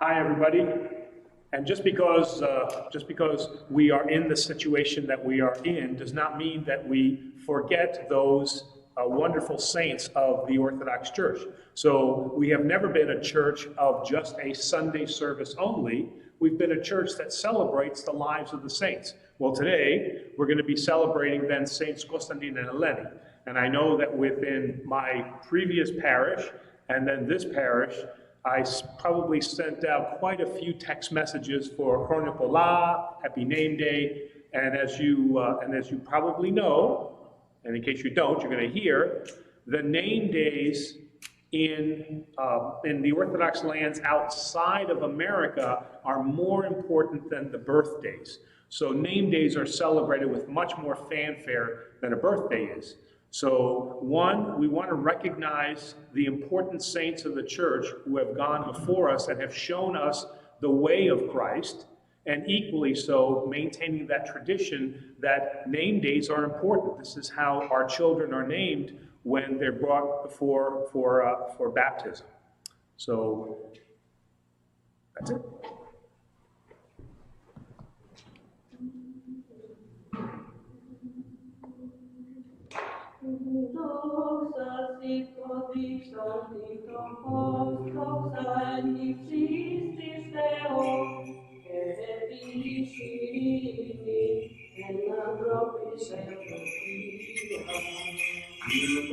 Hi, everybody. And just because we are in the situation that we are in does not mean that we forget those wonderful saints of the Orthodox Church. So we have never been a church of just a Sunday service only. We've been a church that celebrates the lives of the saints. Well, today we're going to be celebrating then Saints Constantine and Helen. And I know that within my previous parish and then this parish, I probably sent out quite a few text messages for Chronicola, Happy Name Day, and as you probably know, and in case you don't, you're going to hear, the name days in the Orthodox lands outside of America are more important than the birthdays. So name days are celebrated with much more fanfare than a birthday is. So one, we want to recognize the important saints of the church who have gone before us and have shown us the way of Christ, and equally so, maintaining that tradition that name days are important. This is how our children are named when they're brought before for baptism. So that's it. Doxa sico dixam dicam doxa in Christis Deo, et vinciri in nobis ecclesia. Ilum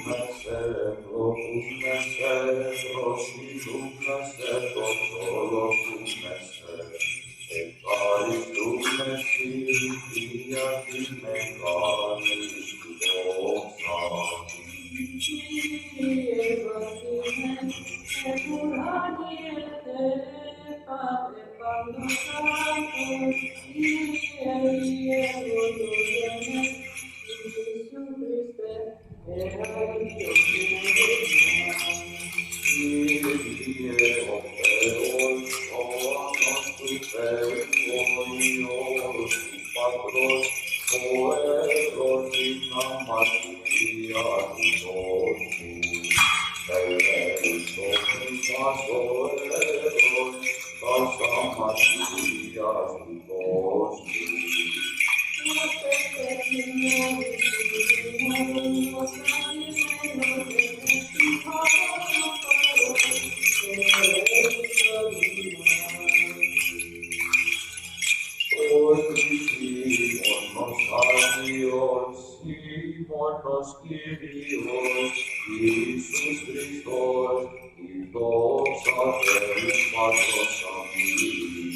nascer, locum nascer, prostitutum nascer, doctorocum nascer, et paris tum nascit, fiat in me canis doxa. Kyrie Vatimen, et urani et Pate Pablo Santo, Kyrie Eleison, Jesu Christe, Kyrie operos, oa nostrum perioros, patros, oeros in amatia nostrum, eleis omnis oeros, tas amatias nostrum. Monos Kyrios, Iisus Christos, in doxa Deus Patros Sanctis.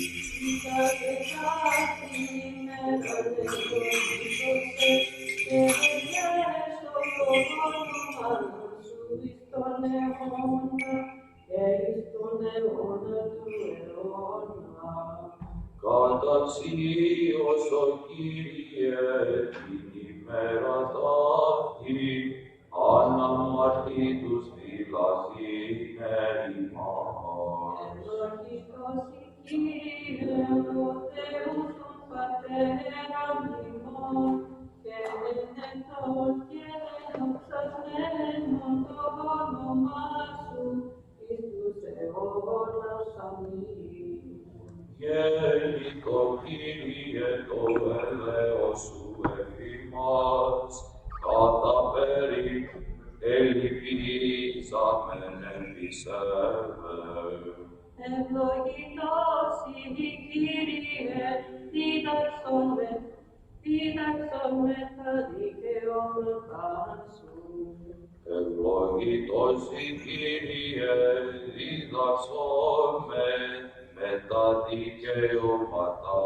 Καταξίως ο Κύριε την ημέρα ταύτη, αναμαρτήτους φυλαχήνε ημάς. Ευλογητός η Κύριε, ο Θεός των πατέρων ημών, και ενετός και δοξασμένον το όνομά σου, εις τους αιώνας. Αμήν. Γέλικο Κύριε το έλεος σου εφημάς, κατά περί ελπίζαμεν ελπισεύε. Ευλογητός η Κύριε, δίδαξον με τα δικαιώματά σου. Ευλογητός η Κύριε, δίδαξον με τα δικαιώματά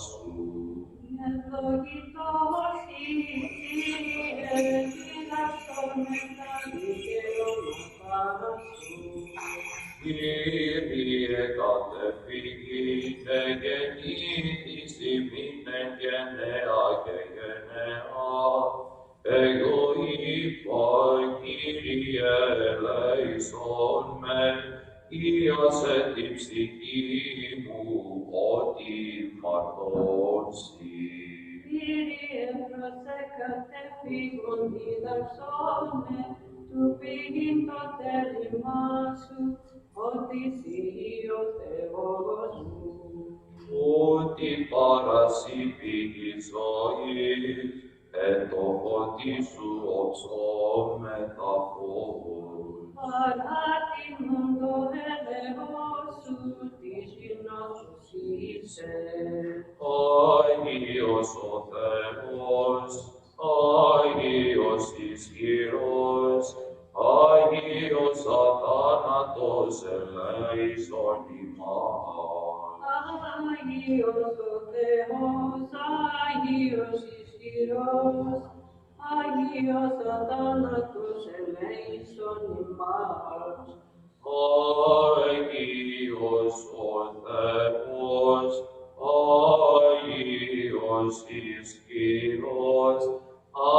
σου. Ευλογητός η Κύριε, δίδαξον με τα δικαιώματά σου. Κύριε κατεφυγείτε γεννήτης ημίνε γενναία και γενναία. Εγώ είπα, Κύριε ελέησον με, ίασε την ψυχή μου ότι ματώσει. Κύριε προσε κατεφύγον δίδαξον με, του πήγην το τέλημά σου, ότι σιωθ βάση πηγής ζωής, εν το φωτί σου οψόμεθα φως. Παράτιμον το έλεος σου της γνώσης είσαι. Άγιος ο Θεός, Άγιος ισχυρός, Άγιος αθάνατος ελέησον ημάς. Άγιος ο Θεός, Άγιος ισχυρός, Άγιος αθάνατος ελέησον ημάς. Άγιος ο Θεός, Άγιος ισχυρός,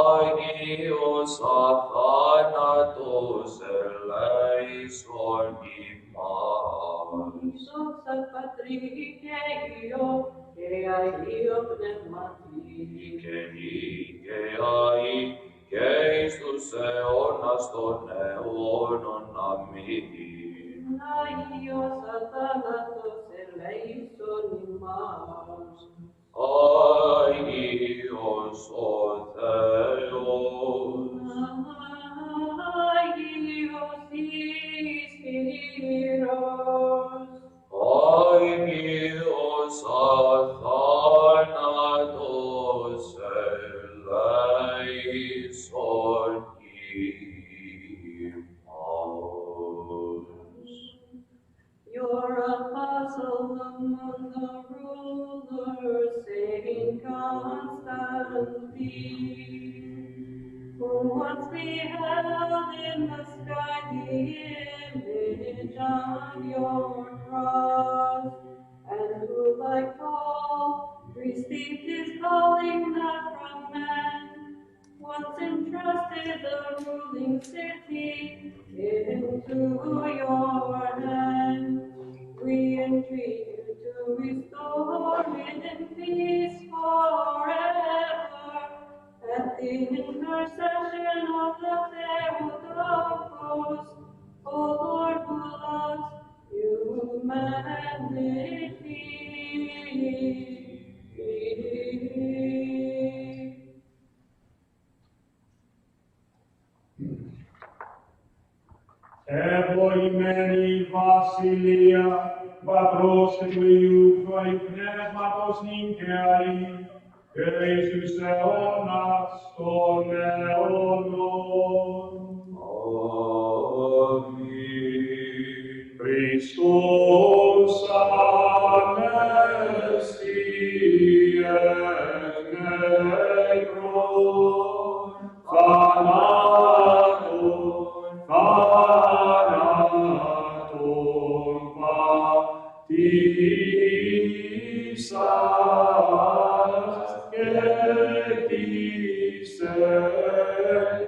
Άγιος αθάνατος ελέησον ημάς. Δόξα Πατρί και Υιό και Αγίο Πνεύματι. Και νικαιάη και εις τους αιώνας των αιώνων. Αμήν. Άγιος αθάνατος ελέησον ημάς. Άγιος ο Θεός, Άγιος ισχυρός, Άγιος αθάνατος ελέησον ημάς. your apostle among the rulers, Saint Constantine, who once beheld in the sky the image of your cross, and who, like Paul, received his calling not from man, once entrusted the ruling city into your hand. We entreat you to restore it in peace forever, at the intercession of the Theotokos, O Lord who loves humanity. Ευλογημένη βασιλεία, Πατρός και του Υιού και Αγίου Πνεύματος νικαιαή, και εις τους αιώνας των αιώνων. Αμήν. Χριστός ανέστη εκ νεκρών, θανάτων πατήσας και της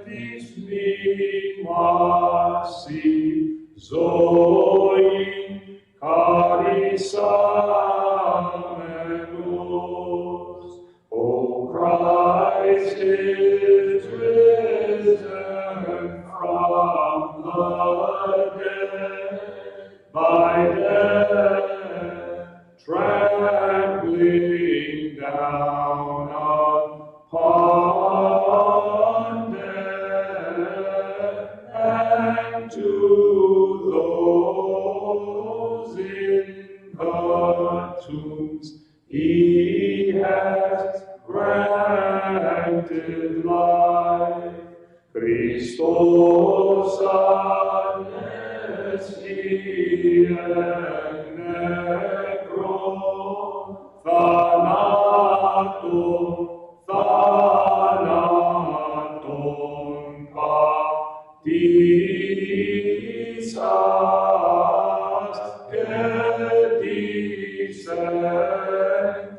της μνήμασι ζωή χαρισάμενος. O Christ is risen from the dead, by death trampling down upon death, and to those in the tombs he has granted life. Christos anesti ek nekron, θάνατον πατήσας και της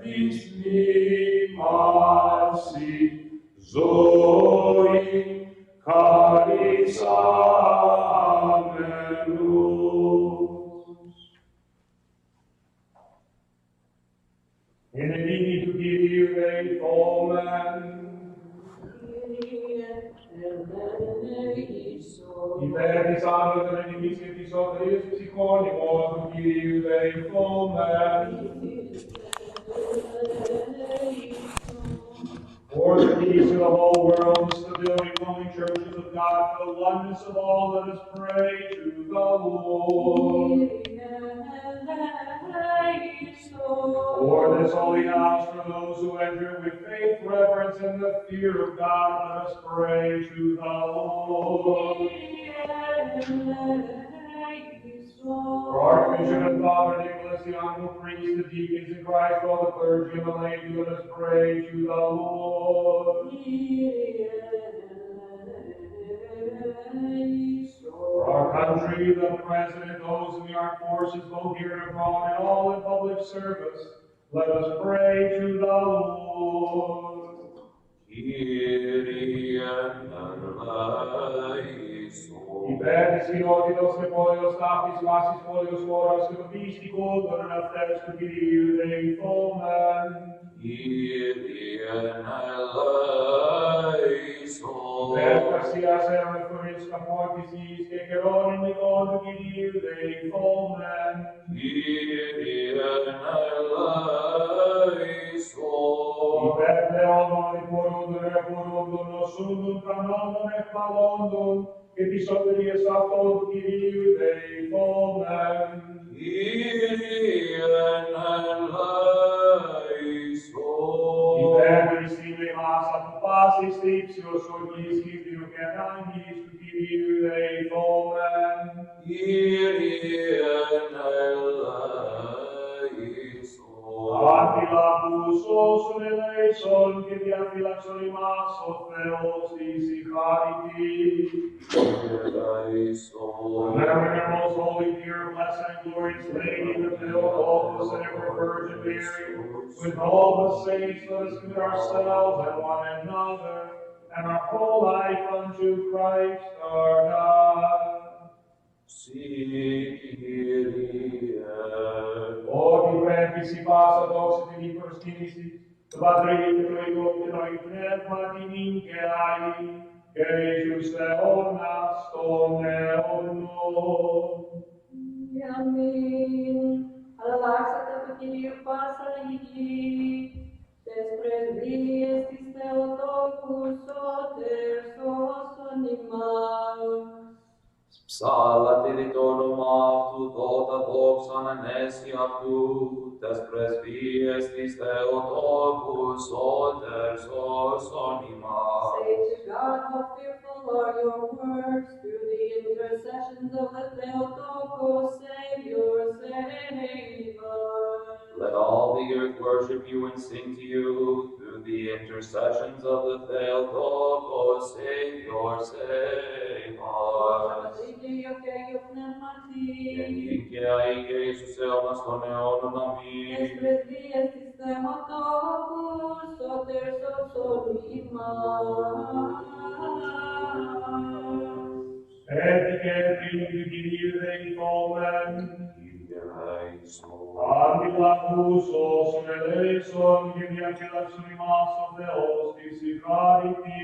της μνήμασι ζωή χαρισάμενος. In the need to give you faithful man, υπέρ της άμεσης και της σωτηρίας ψυχώνυμος του Κυρίου faithful man, For the peace of the whole world, the stability of holy churches of God, for the oneness of all, let us pray to the Lord. For this holy house, for those who enter with faith, reverence, and the fear of God, let us pray to the Lord. For Archbishop and Father Nicholas, the honorable priest, the deacons in Christ, all the clergy and the laity, let us pray to the Lord. For our country, the President, those in the armed forces, both here and abroad, and all in public service, let us pray to the Lord. Kyrie eleison. Υπέρ κοινότητος και πόλεως ταύτης βάσης πόλεως χώρας και το πίστικο των αυτές του Κυρίου δεηθόμεν. Kyrie eleison. Υπέρ κασίας έρωμεν φορείς καπότης γης και καιρών ημικών του Κυρίου δεηθόμεν. Kyrie eleison. Υπέρ πλεόντων υπορούντων επορούντων νοσούντων κανόνων εκπαλώντων και της σωτηρίας αυτών του Κυρίου δεηθόμεν. Kyrie eleison. Υπέρ Χριστίνου ημάς από πάσης τύψεως οργής κίνδυνου και ανάγκης του Κυρίου δεηθόμεν. Kyrie eleison. Αντιλαβούς όσων ελέησον και διαφύλαξον ημάς ο Θεός της η χάρητη. Remember the most holy, pure, blessed, and glorious Lady, the Theotokos, and ever Virgin Mary, with all the saints, let us commit ourselves and one another, and our whole life unto Christ our God. Ότι πρέπει η πάσα δόξη την υπροσκύνηση, το Πατρί και το Υιό και το Αγίο Πνεύμα την ίν και άλλη, και Ιησούς αιώνας των αιώνων. Αμήν. Αλλάξατε από Κυρίου πάσα η γη, τες πρεσβείες της Θεοτόκου σώτερ σώσον ημάς. Ψάλατε το όνομα αυτού, δότα δόξαν ενέσει αυτού, τες πρεσβείες της Θεοτόκου σώτερ σώσον ημάς. Say to God, how fearful are your works, through the intercessions of the Theotokos, Savior, save us. Let all the earth worship you and sing to you, through the intercessions of the Theotokos, Savior, save us. Ενίκαια ή και Ιησούς αιώνας των αιώνων, αμήν. Τες πρεσβείες της Θεοτόκου, σώτερ σώσον ημάς. Έτσι και τρίνη του Κυρίου δεηθόμεν, Κύριε ελέησον. αντιλαβούς όσων ελέησον και διαφύλαξον ημάς ο Θεός της η χάρητη.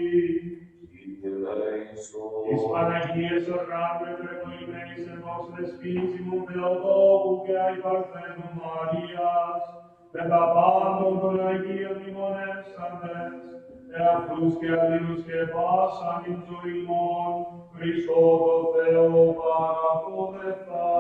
Κύριε ελέησον. Της Παναγίας οργάνου ευλογημένης εν δόξα δεσπίσιμου Θεοτόκου και αϊπαρθένου Μαρίας, με τα πάντων των Αγίων μνημονεύσαντες, εαυτούς και αλλήλους και πάσαν την ζωή μόν, Χριστό το Θεό παραποδεθά.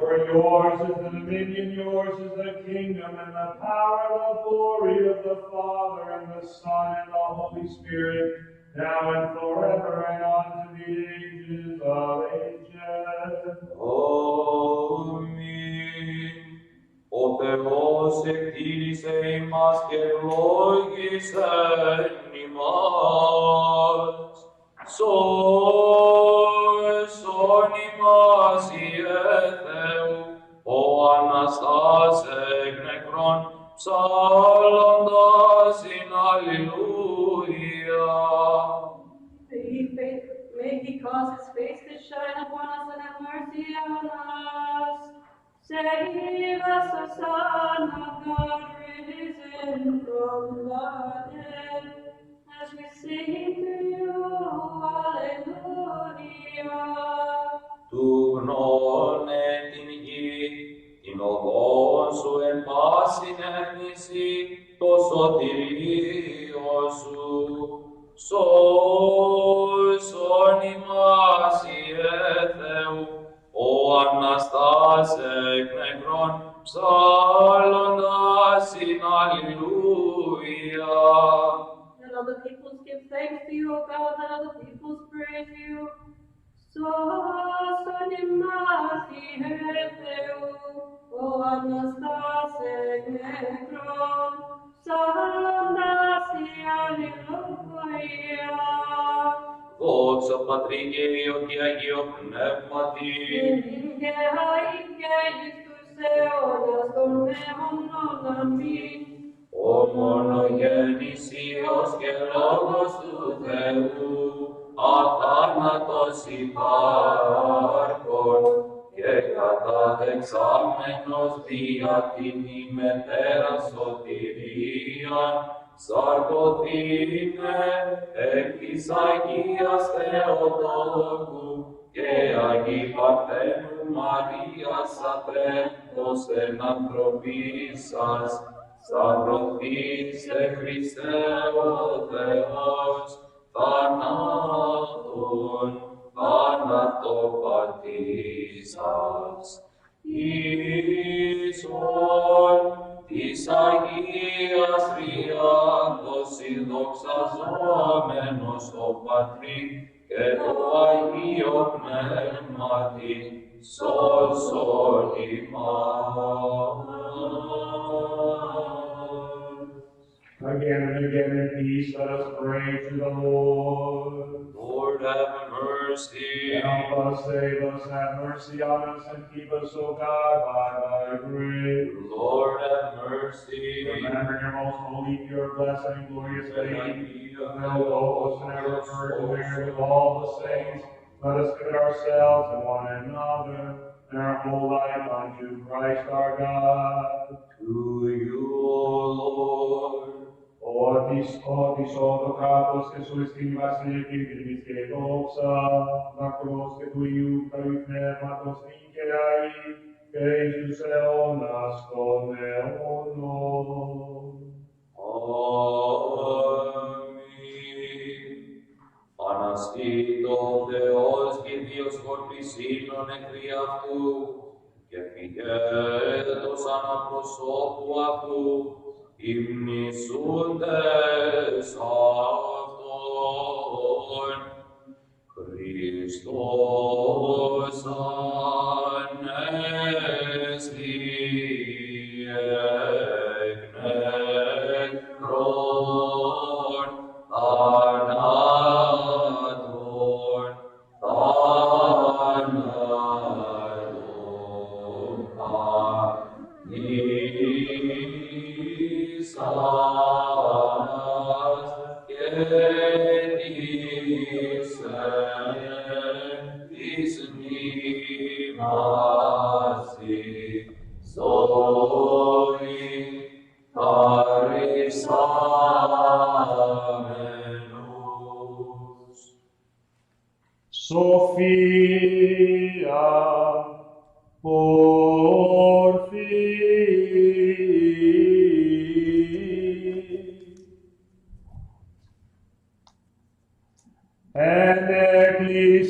For yours is the dominion, yours is the kingdom, and the power and the glory of the Father, and the Son, and the Holy Spirit, now and forever, and unto the ages of ages. Αμήν. Ο Θεός εκτήρησε ημάς και ευλόγησε ημάς. Σώσον ημάς Ιε Θεού, ο Αναστάς εκ νεκρών, ψάλλοντας την Αλληλούια. May he cause his face to shine upon us and have mercy on us. Save us, O Son of God, risen from the dead, as we sing to you, Alleluia. Του γνώνε την γη σώσον ημάς Ιε Θεού, ο Αναστάς εκ νεκρών, ψάλλοντας in Αλληλούια. Let all the peoples give thanks to you, O God, let all the peoples praise you. Σώσον ημάς Ιε Θεού, ο Αναστάς εκ νεκρών, ψάλλοντας in Αλληλούια. Δόξα Πατρί και Υιό και Αγίο Πνεύματι, Και αεί και εις τους αιώνας των αιώνων. Αμήν. ο μονογέννης Υιός και Λόγος του Θεού, αθάνατος υπάρχων και καταδεξάμενος δια την ημετέρα σωτηρίαν, σαρκωθήνε εκ της Αγίας Θεοτόκου και Αγίου Παρθένου Μαρίας ατρέπτος εν ανθρωπίσας, σταυρωθήστε Χριστέ ο Θεός, θανάτων θανατοπατήσας. Ίσον της Αγίας Τριάδος συνδοξαζόμενος ο Πατρί και το Αγίο Πνεύματι, σώσον ημάς. Again and again in peace, let us pray to the Lord. Lord, have mercy. Help us, save us, have mercy on us, and keep us, O God, by thy grace. Lord, have mercy. Remembering your most holy, pure, blessed, and glorious faith, fulfill both and ever Virgin Mary with all the saints, let us commit ourselves and one another, and our whole life unto Christ our God. To you, O Lord. Ότι σώτο κράτος και σου εστίν βασιλική τιμής και δόξα, δακτρός και του Υιού καλού πνεύματος την και αεί, και εις τους αιώνας των αιώνων. Αμήν. Αναστήτω Θεός και Διος χορπισίνων εκ αυτού, και φυγέτος αναπροσώπου αυτού, υμνησούντες αυτόν. Χριστός ανέστη εκ νεκρών, θανάτων Sophia εν εκκλησίες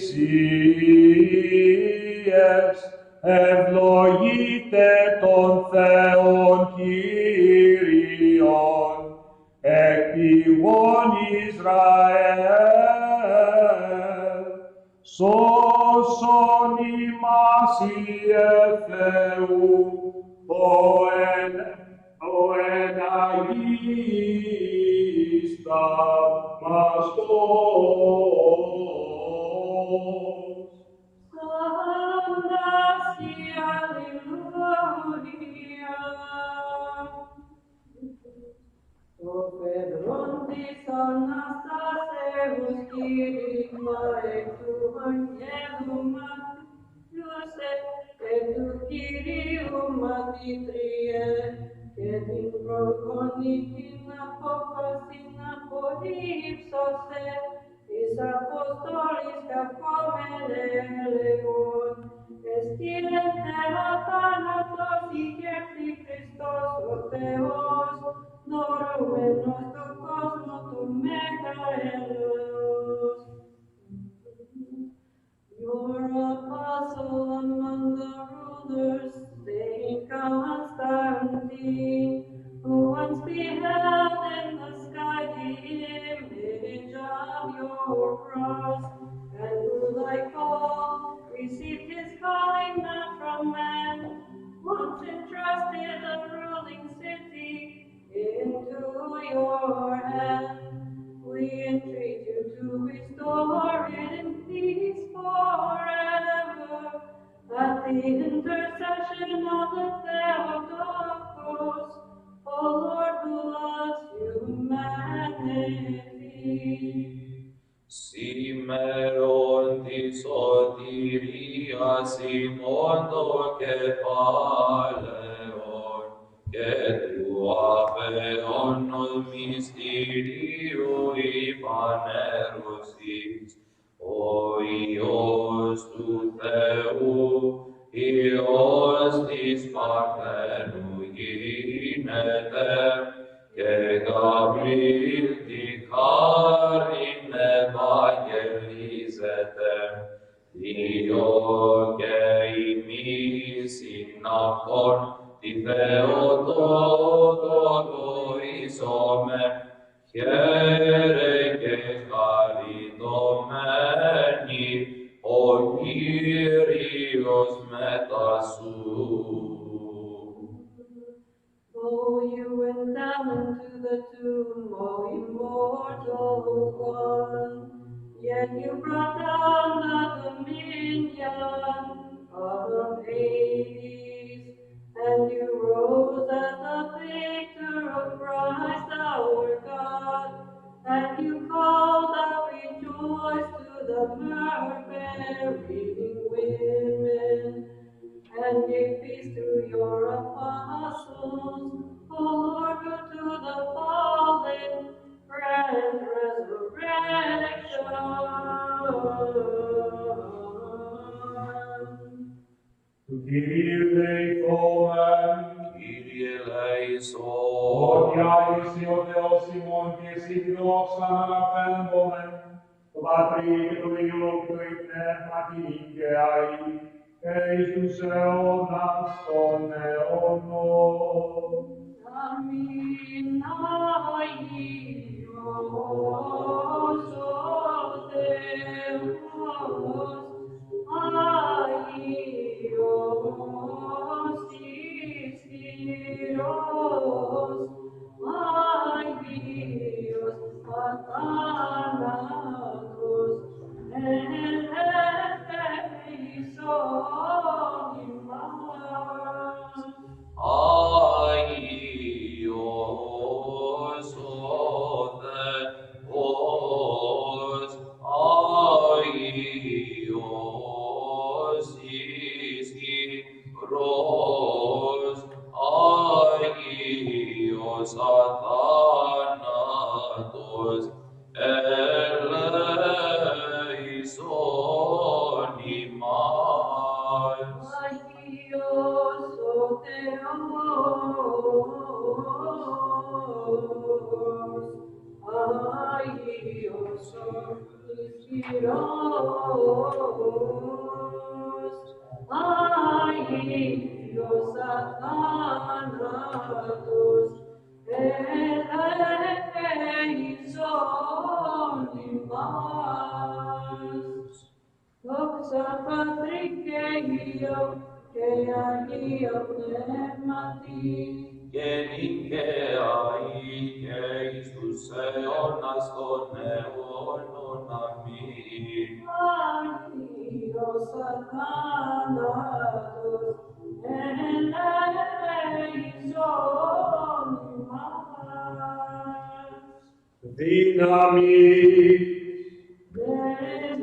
ευλογείτε τον Θεόν Κύριον, εκτιμών Ισραήλ, σώσον ημάς Ιε Θεού, ο εν Αγίης θαυμαστός. Ανάσταση, Αλληλούια. Ο Πέτρον της Αναστάσεως κήρυγμα εκ του Αγγέλου Ματθαίους εκ του Κυρίου μαθήτριε και την προγονή την απόφασιν απορρίψωσε της Αποστόλης κακόμενε λέγον εστίρεται αθάνατος ηγέρθη Χριστός ο Θεός δωρούμενος του κόσμου του Μέγα of your cross, and who, like Paul, received his calling not from men, once entrusted the ruling city into your hand. We entreat you to restore it in peace forever, at the intercession of the Theotokos, O Lord who loves humanity. Simeron di sotiria simondo kefaleon, que tu aveon mysterio ipanerosis, oios tu Theu, ios dispartenu ginete, que Gabriel dicarin evangelisetem, Dio que imis in nacon di Theotokos isome, Chiere que caridomeni, o Kyrios metasu. Go you went down into the tomb, O immortal one, yet you brought down the dominion of Hades, and you rose as the victor of Christ our God, and you called out rejoice to the myrrh-bearing women, and gave peace to your apostles, O Lord, who to the fallen grant resurrection. Kyrie eleison, Kyrie eleison, odiais o Deus Simon, que signos anapem bomen, o Patri, que tu io, que tu pneumati, que ai, Iisus eonas ton eonos. Amin, aios, o Deus, aios, ispiros, aios, athanatos, eleison imas. Aios o Theos, aios ispiros, aios athanatos, eleison imas. Aios o Theos, aios o Ispiros, aios athanatos, eleison imas. Doxa Patri que io, que agio pneumati, Genike ai, que Iisus eonas ton eonon, amin. aios athanatos, eleison imas. Dinamis, Dinamis,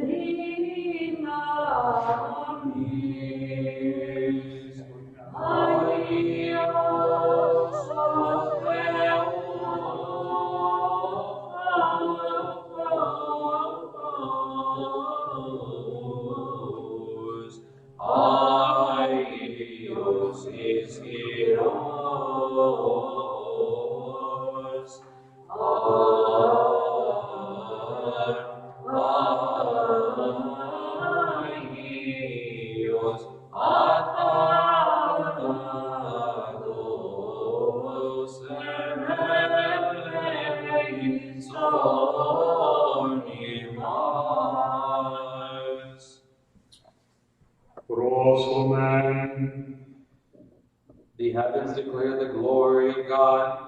aios o Theos, Aios ispiros, Prosomen. The heavens declare the glory of God.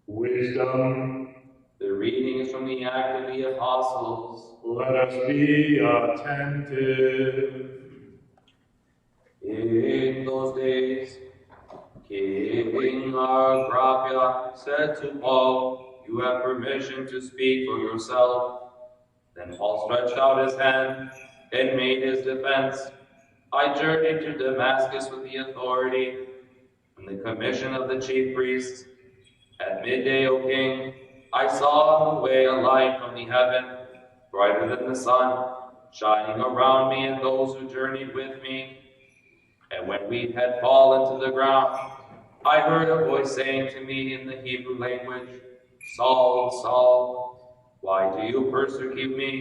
Wisdom. The reading is from the Act of the Apostles. Let us be attentive. In those days, King Agrippa said to Paul, "You have permission to speak for yourself." Then Paul stretched out his hand and made his defense. "I journeyed to Damascus with the authority and the commission of the chief priests. At midday, O king, I saw on the way a light from the heaven, brighter than the sun, shining around me and those who journeyed with me. And when we had fallen to the ground, I heard a voice saying to me in the Hebrew language, 'Saul, Saul, why do you persecute me?'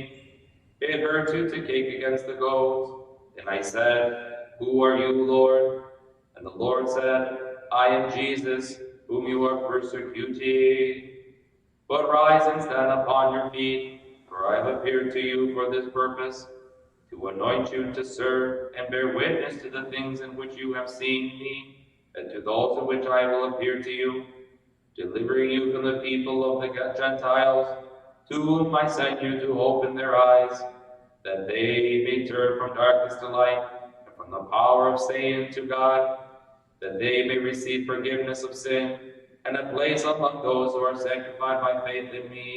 It hurts you to kick against the goads. And I said, 'Who are you, Lord?' And the Lord said, 'I am Jesus, whom you are persecuting. But rise and stand upon your feet, for I have appeared to you for this purpose, to anoint you to serve and bear witness to the things in which you have seen me, and to those in which I will appear to you, delivering you from the people of the Gentiles, to whom I sent you to open their eyes, that they may turn from darkness to light, and from the power of Satan to God, that they may receive forgiveness of sin, and a place among those who are sanctified by faith in me.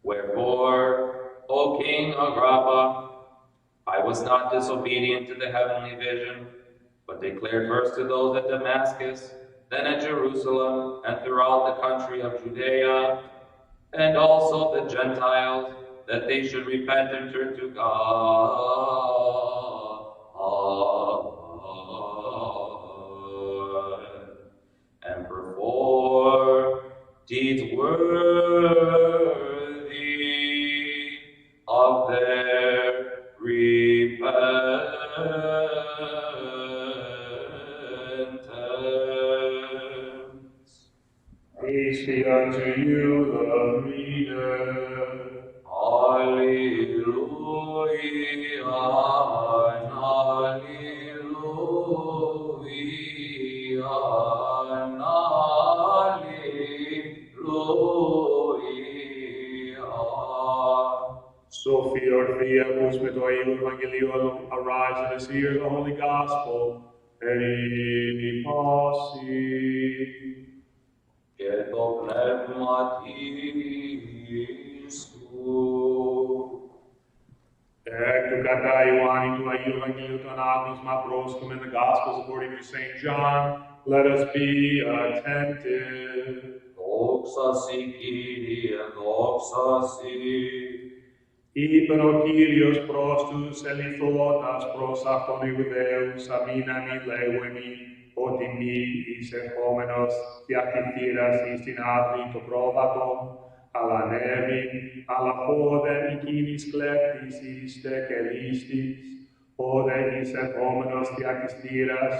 Wherefore, O King Agrippa, I was not disobedient to the heavenly vision, but declared first to those at Damascus, then at Jerusalem, and throughout the country of Judea, and also the Gentiles, that they should repent and turn to God, and perform deeds worthy of their repentance. Peace be unto you, the reader. Alleluia, alleluia, alleluia. Sophia Orthea, whose with oil Evangelium, arise and us hear the Holy Gospel. Eri passi. Και το πνεύμα του. Εκ του κατά Ιωάννη του Αγίου Ευαγγελίου του Ανάγνωσμα πρόσκουμε in the Gospels according to St. John. Let us be attentive. Δόξα σοι, Κύριε, δόξα σοι. Είπεν ο Κύριος προς τους ελιθότας προς αυτον Ιουδαίους, αμήν αμήν λέγω εμήν, ότι μη εισερχόμενος διακριθήρας εις την άδνη το πρόβατο, αλλά ανέβην, αλλά πόδεν εκείνης κλέπτης είστε και λίστης, πόδεν εισερχόμενος διακριστήρας,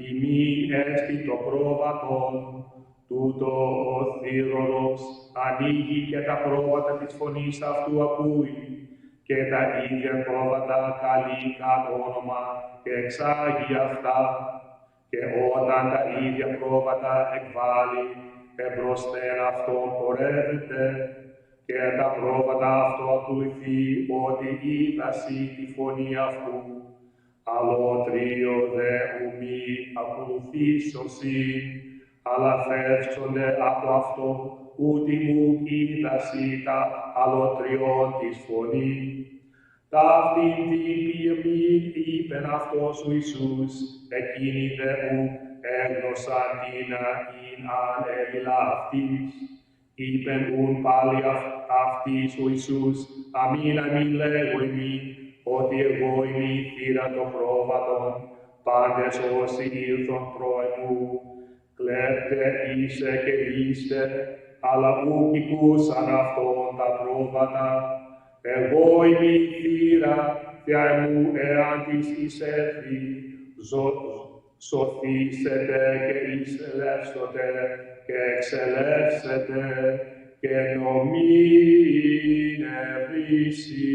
ημίν έστι το πρόβατον, τούτο ο θύρωρος ανοίγει και τα πρόβατα της φωνής αυτού ακούει, και τα ίδια πρόβατα καλεί κατ' όνομα και εξάγει αυτά, και όταν τα ίδια πρόβατα εκβάλλει, εμπροσθέν αυτόν πορεύεται, και τα πρόβατα αυτό ακολουθεί ότι είδασι τη φωνή αυτού. Αλλοτρίο δε ουμή ακολουθήσωσι, αλλά φεύξονται από αυτό, ούτι μου είδασι τα αλλοτριών της φωνή. Ταύτην την ποιημήν είπεν αυτός ο Ιησούς, εκείνοι δε ου έγνωσαν τίνα ειν αν έλυλα αυτής. Είπεν ουν πάλι αυτής ο Ιησούς, αμήν αμήν λέγω ημίν, ότι εγώ είμαι η θύρα των πρόβατων, πάντες όσοι ήλθον πρώην μου, κλέπτε είσαι και λύστε, αλλά ουκ οικούσαν αυτόν τα πρόβατα. Εγώ είμαι η θύρα, Θεέ μου, εάν της εισέλθει, σωθήσετε και εισελεύσετε και εξελεύσετε και νομήν ευρύσει.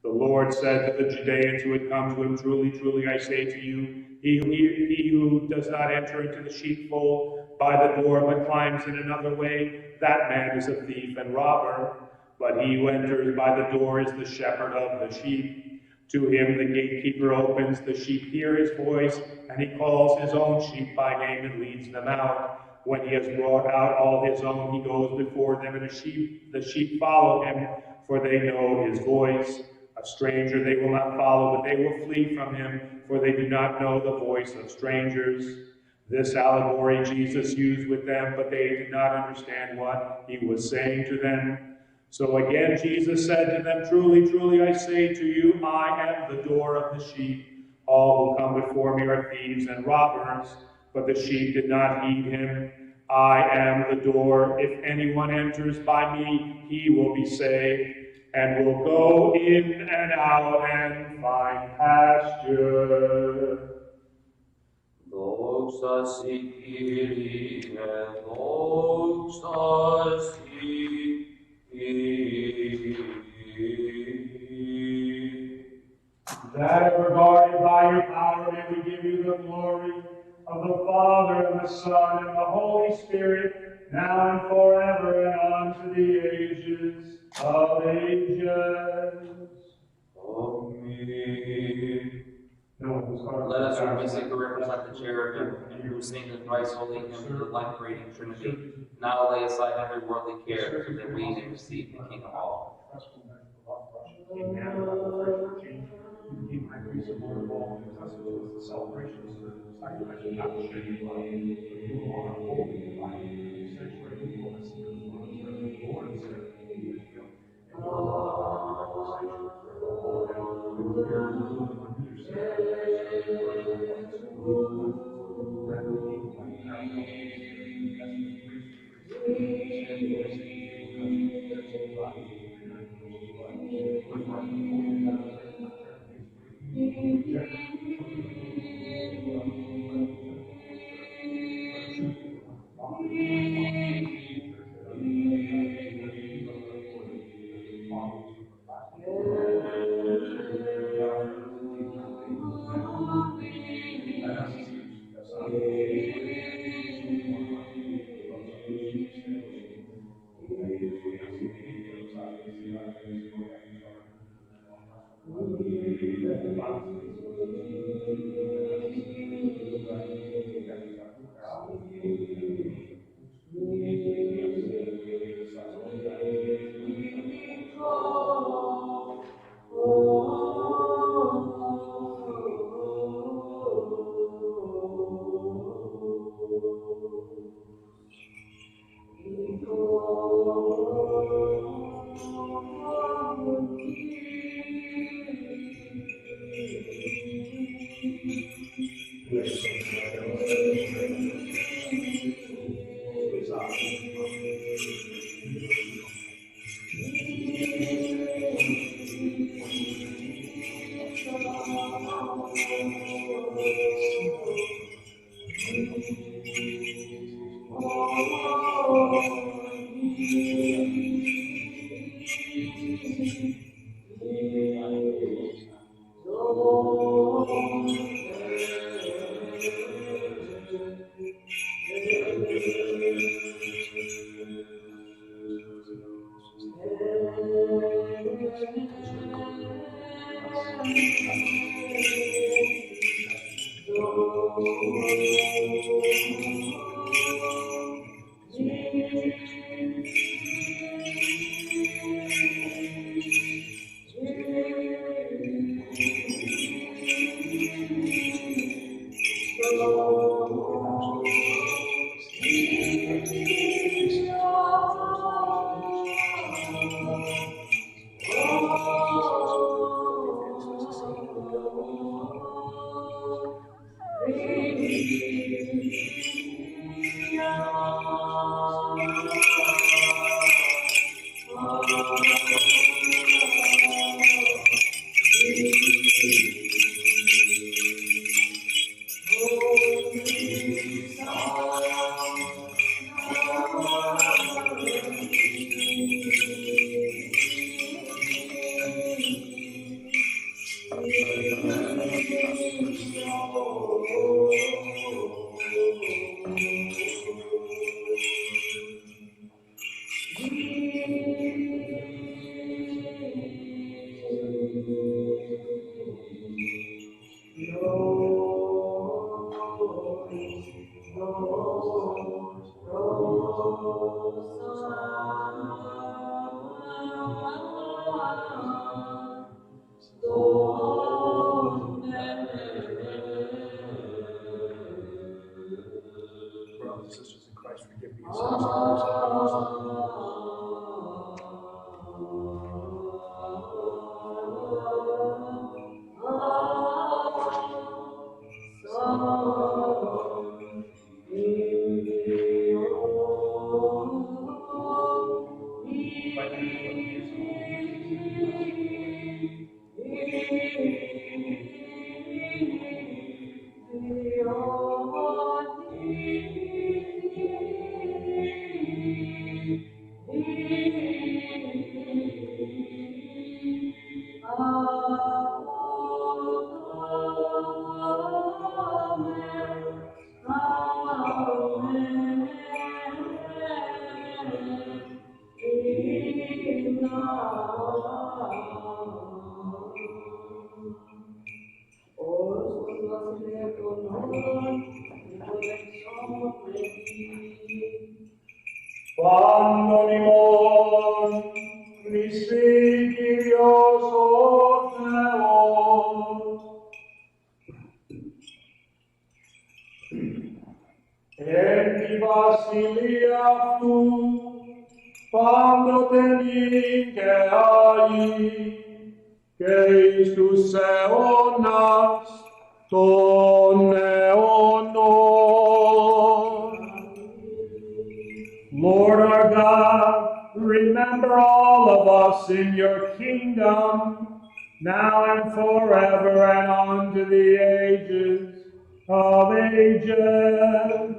The Lord Lord said to the Judeans who had come to him, "Truly, truly, I say to you, he who does not enter into the sheepfold by the door, but climbs in another way, that man is a thief and robber. But he who enters by the door is the shepherd of the sheep. To him the gatekeeper opens, the sheep hear his voice, and he calls his own sheep by name and leads them out. When he has brought out all his own, he goes before them, and the sheep follow him, for they know his voice. A stranger they will not follow, but they will flee from him, for they do not know the voice of strangers." This allegory Jesus used with them, but they did not understand what he was saying to them. So again Jesus said to them, "Truly, truly, I say to you, I am the door of the sheep. All who come before me are thieves and robbers, but the sheep did not heed him. I am the door. If anyone enters by me, he will be saved, and will go in and out and find pasture." Doxa si Kyrie, doxa si Kyrie. That, regarded by your power, may we give you the glory of the Father, and the Son, and the Holy Spirit, now and forever, and unto the ages of ages. Amen. No, Let us with music represent the cherubim, and who sing the thrice holy hymn of the life-creating Trinity. Now lay aside every worldly care, so that we may receive the King of all. Keep my priest of Lord of all, and trust with the celebrations of the sacrifice of not shedding blood. You are holy and mighty, sanctuary for the secret of the Lord, and serve you with you. And you are sanctuary for all them, with your good, your sacrifice, your words, and words, grant the king of my parallel, as the priest, stand for the sake of the body, and for the holy God. Brothers and sisters in Christ, forgive me your sins. And those of Quando mi Kyrios o Theos, en ti basilia tu, quando teni che hai, che istus eonas, ton eonos. Lord our God, remember all of us in your kingdom, now and forever and unto the ages of ages.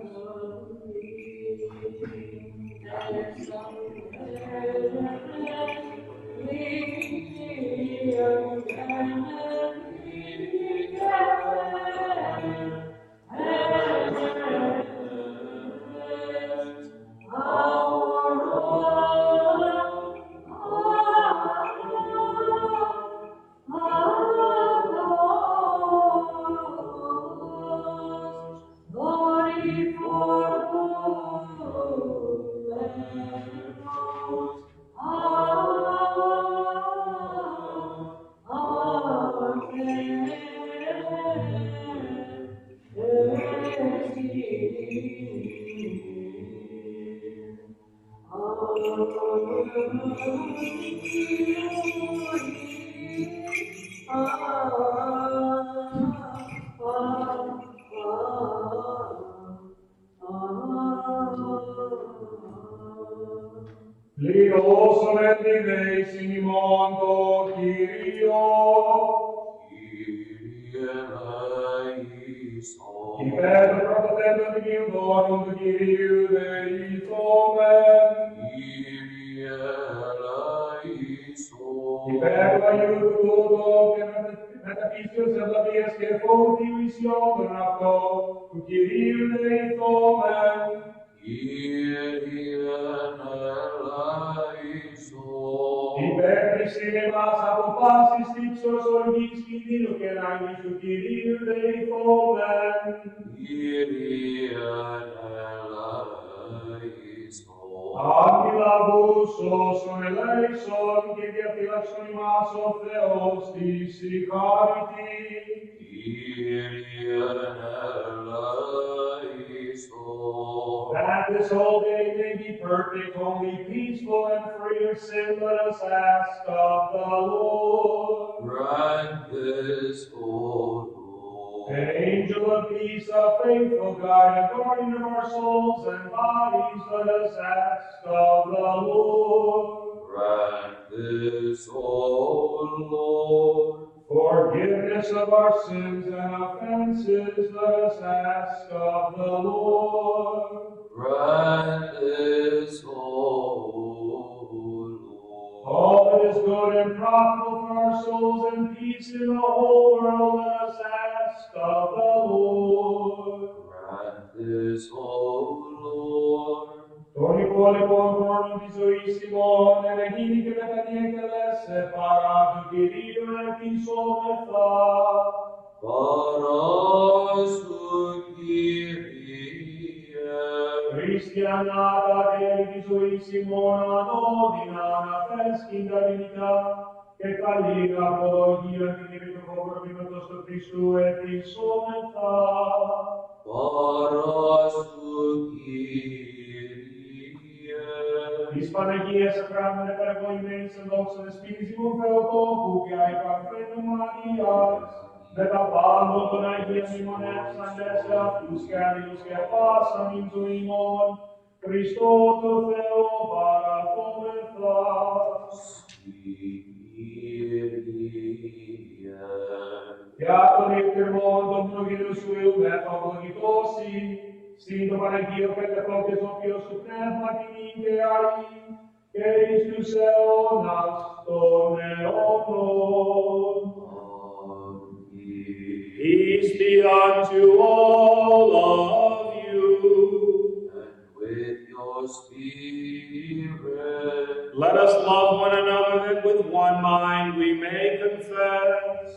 Leos solemniveis in mondo Kyrio, Iper prototentem divinorum Kyriou deitomen, Iper aiuto che metaphysios et labies che forti vision nafto, Kyriou deitomen, Υπέρ μας από πάσης τύψος οργής κινδύνου και ανάγκης του Κυρίου δεηθόμεν. Αντιλαβούς όσων ελέησον και διαφυλάξον ημάς ο Θεός της η χάρητη. That this whole day may be perfect, holy, peaceful, and free of sin, let us ask of the Lord. Grant this, O Lord. Angel of peace, a faithful guide, and guardian of our souls and bodies, let us ask of the Lord. Grant this, O Lord. Forgiveness of our sins and offenses, let us ask of the Lord. Grant this, O Lord. All that is good and profitable for our souls and peace in the whole world, let us ask of the Lord. Grant this, O Lord. Toni quale concordo di soissimo, nelle chini che metanie che lesse, parato Kyrio et isometa. Parasu Kyrie. Christianata che di soissimo, nodina, fescinda divinità, και καλή απολογία την υπητοχοπροβήματος του Χριστού επισόμεθα. Παράς του Κύριε. Της Παναγίας Αχράμενε παρεκοημένης εν δόξα της πίστης μου Θεοτόκου και αϊπαρθένου Μαρίας, με τα πάντων των Αγίων μνημονεύσαντες σε αυτούς και αλλήλους και πάσαν εις του ημών, Χριστό το Θεό παραθόμεθα. Για τον εκτερμόν των προγενούς σου εουμέθα ευλογητώσει, συν το Παναγίο Πέτροφο και Σοφιό σου πνεύμα την ιδεαλή, και εις τους αιώνας των αιώνων. Peace be unto all of you. And with your spirit. Let us love one another that with one mind we may confess.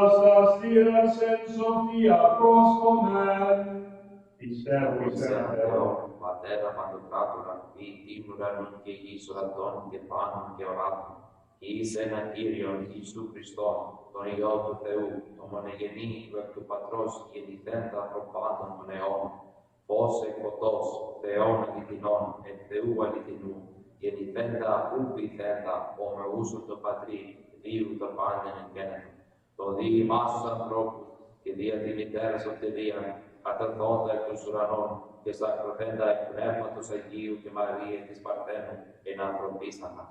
Τα στήρας εν σοφία πρόσκομεν. Πιστεύω Θεό, Πατέρα Παντοκράτορα, ποιητή ουρανών και γης ορατών και πάνων και οράτων, και εις ένα Κύριον Ιησού Χριστόν, τον Υιό του Θεού, τον μονογενή του εκ του Πατρός γεννηθέντα προπάντων των αιώνων, φως εκ φωτός, Θεόν αληθινών, εκ Θεού αληθινού, γεννηθέντα ου πειθέντα, ομοούσον το Πατρί, δίου το πάντων εν γένετο, το δι ημάς τους ανθρώπους, και δια τη μητέρα σωτηρία, καταρθόντα εκ τους ουρανών, και σταυρωθέντα εκ Πνεύματος Αγίου και Μαρία της Παρθένου, εν ανθρωπίστατα.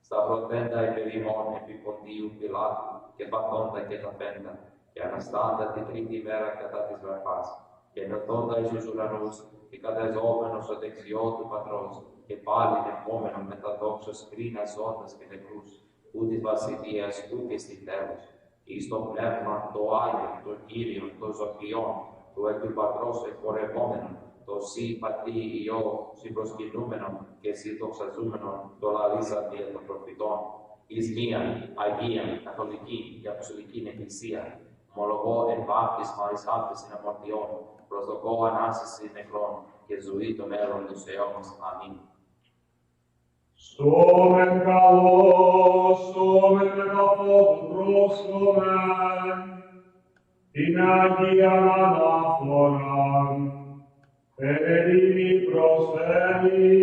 Σταυρωθέντα υπερ ημών επί Ποντίου Πιλάτου, και παθόντα και ταπέντα, και αναστάντα την τρίτη μέρα κατά της βραχάς, και ενωθόντα εις τους ουρανούς, και κατεζόμενος στο δεξιό του Πατρός, και πάλι ερχόμενον με τα δόξας κρίνας ζώντας και νεκρούς, που της βασιλείας του και στη τέλος, εις το πνεύμα το Άγιο, το Κύριο, το ζωοποιόν, του εκ του Πατρός εκπορευόμενον, το σύ Πατρί Υιό συμπροσκυνούμενον και συντοξαζούμενον το λαλήσαν δια των προφητών, εις μίαν Αγίαν Καθολική και Αποστολική Εκκλησία, ομολογώ εν βάπτισμα εις άπτισιν αμαρτιών, προσδοκώ ανάσταση νεκρών και ζωή των μέλλον τους αιώνας. Αμήν. Σώμεν καλός, σώμεν με τα φόβου πρόσκομεν, την Αγίαν ανάφοραν, ειρήνη προσφέρει.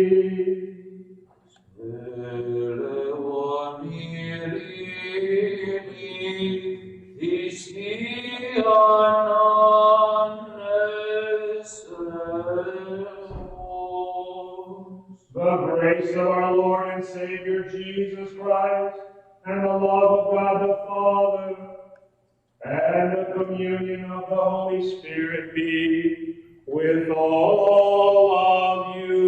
Ελεον ειρήνη, θυσίαν The grace of our Lord and Savior Jesus Christ, and the love of God the Father, and the communion of the Holy Spirit be with all of you.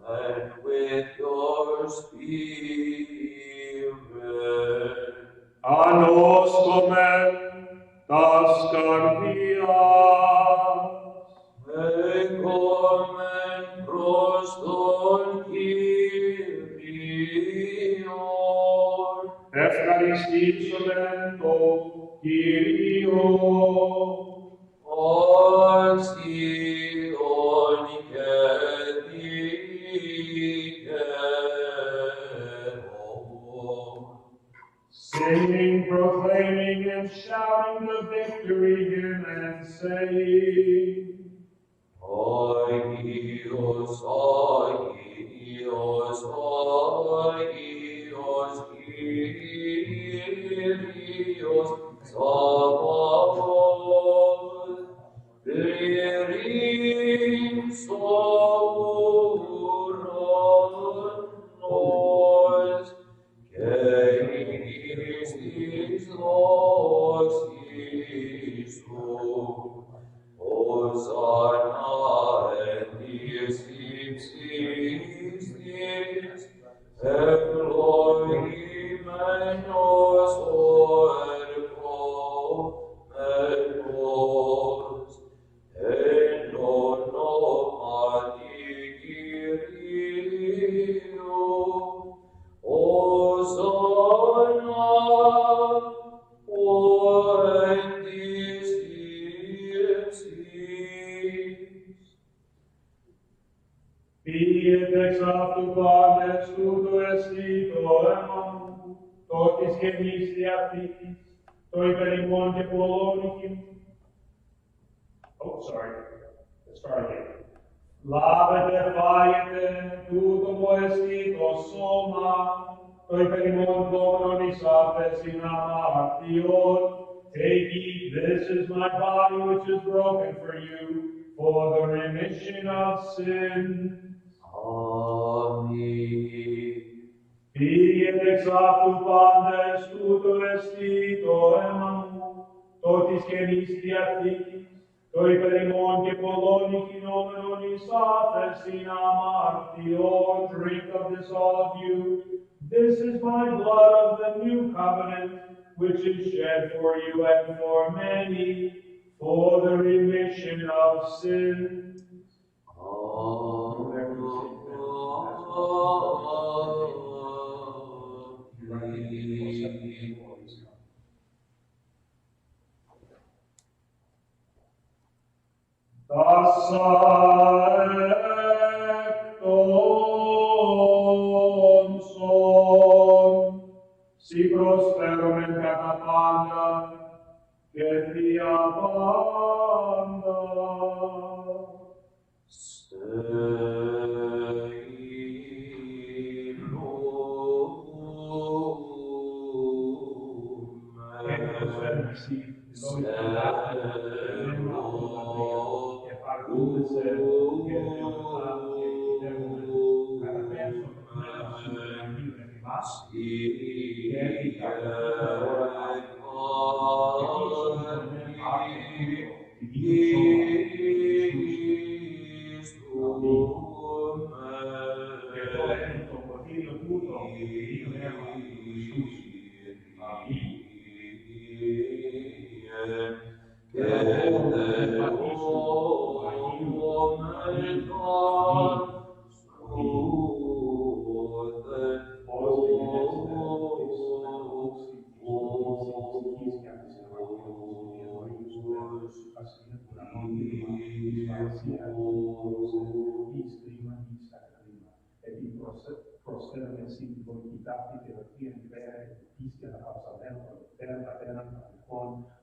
and with your spirit. Ανόσκομεν τας καρδίας, Εκόμεν προς τον Κύριον, ευχαριστήσομεν το Κύριο. άξιον και δικαίων. Singing, proclaiming, and shouting the victory hymn and saying, Αγίος, Αγίος, Αγίος, Κύριος, Σαββαώθ, πληρείς ο ουρανός, και εις της δόξης σου. Hosanna en dies ipsis dies, ephloimenos o ergo, imon και πολλών. Oh, sorry. Let's start again. Λάβετε, φάγετε, τούτο εστί το σώμα, το υπερημών πόνων εις άφεσιν αμαρτιών. Take, eat, this is my body which is broken for you, for the remission of sins. Amen. Πήγετε εξ αυτού πάντες, τούτο εστί το αίμα μου, το της Καινής Διαθήκης, το υπερημών και πολλών οικεινόμενων εις άφεσιν αμαρτιών. Drink of this, all of you. This is my blood of the new covenant, which is shed for you and for many, for the remission of sins. Si prosperumen κατά πάντα και θεία πάντα.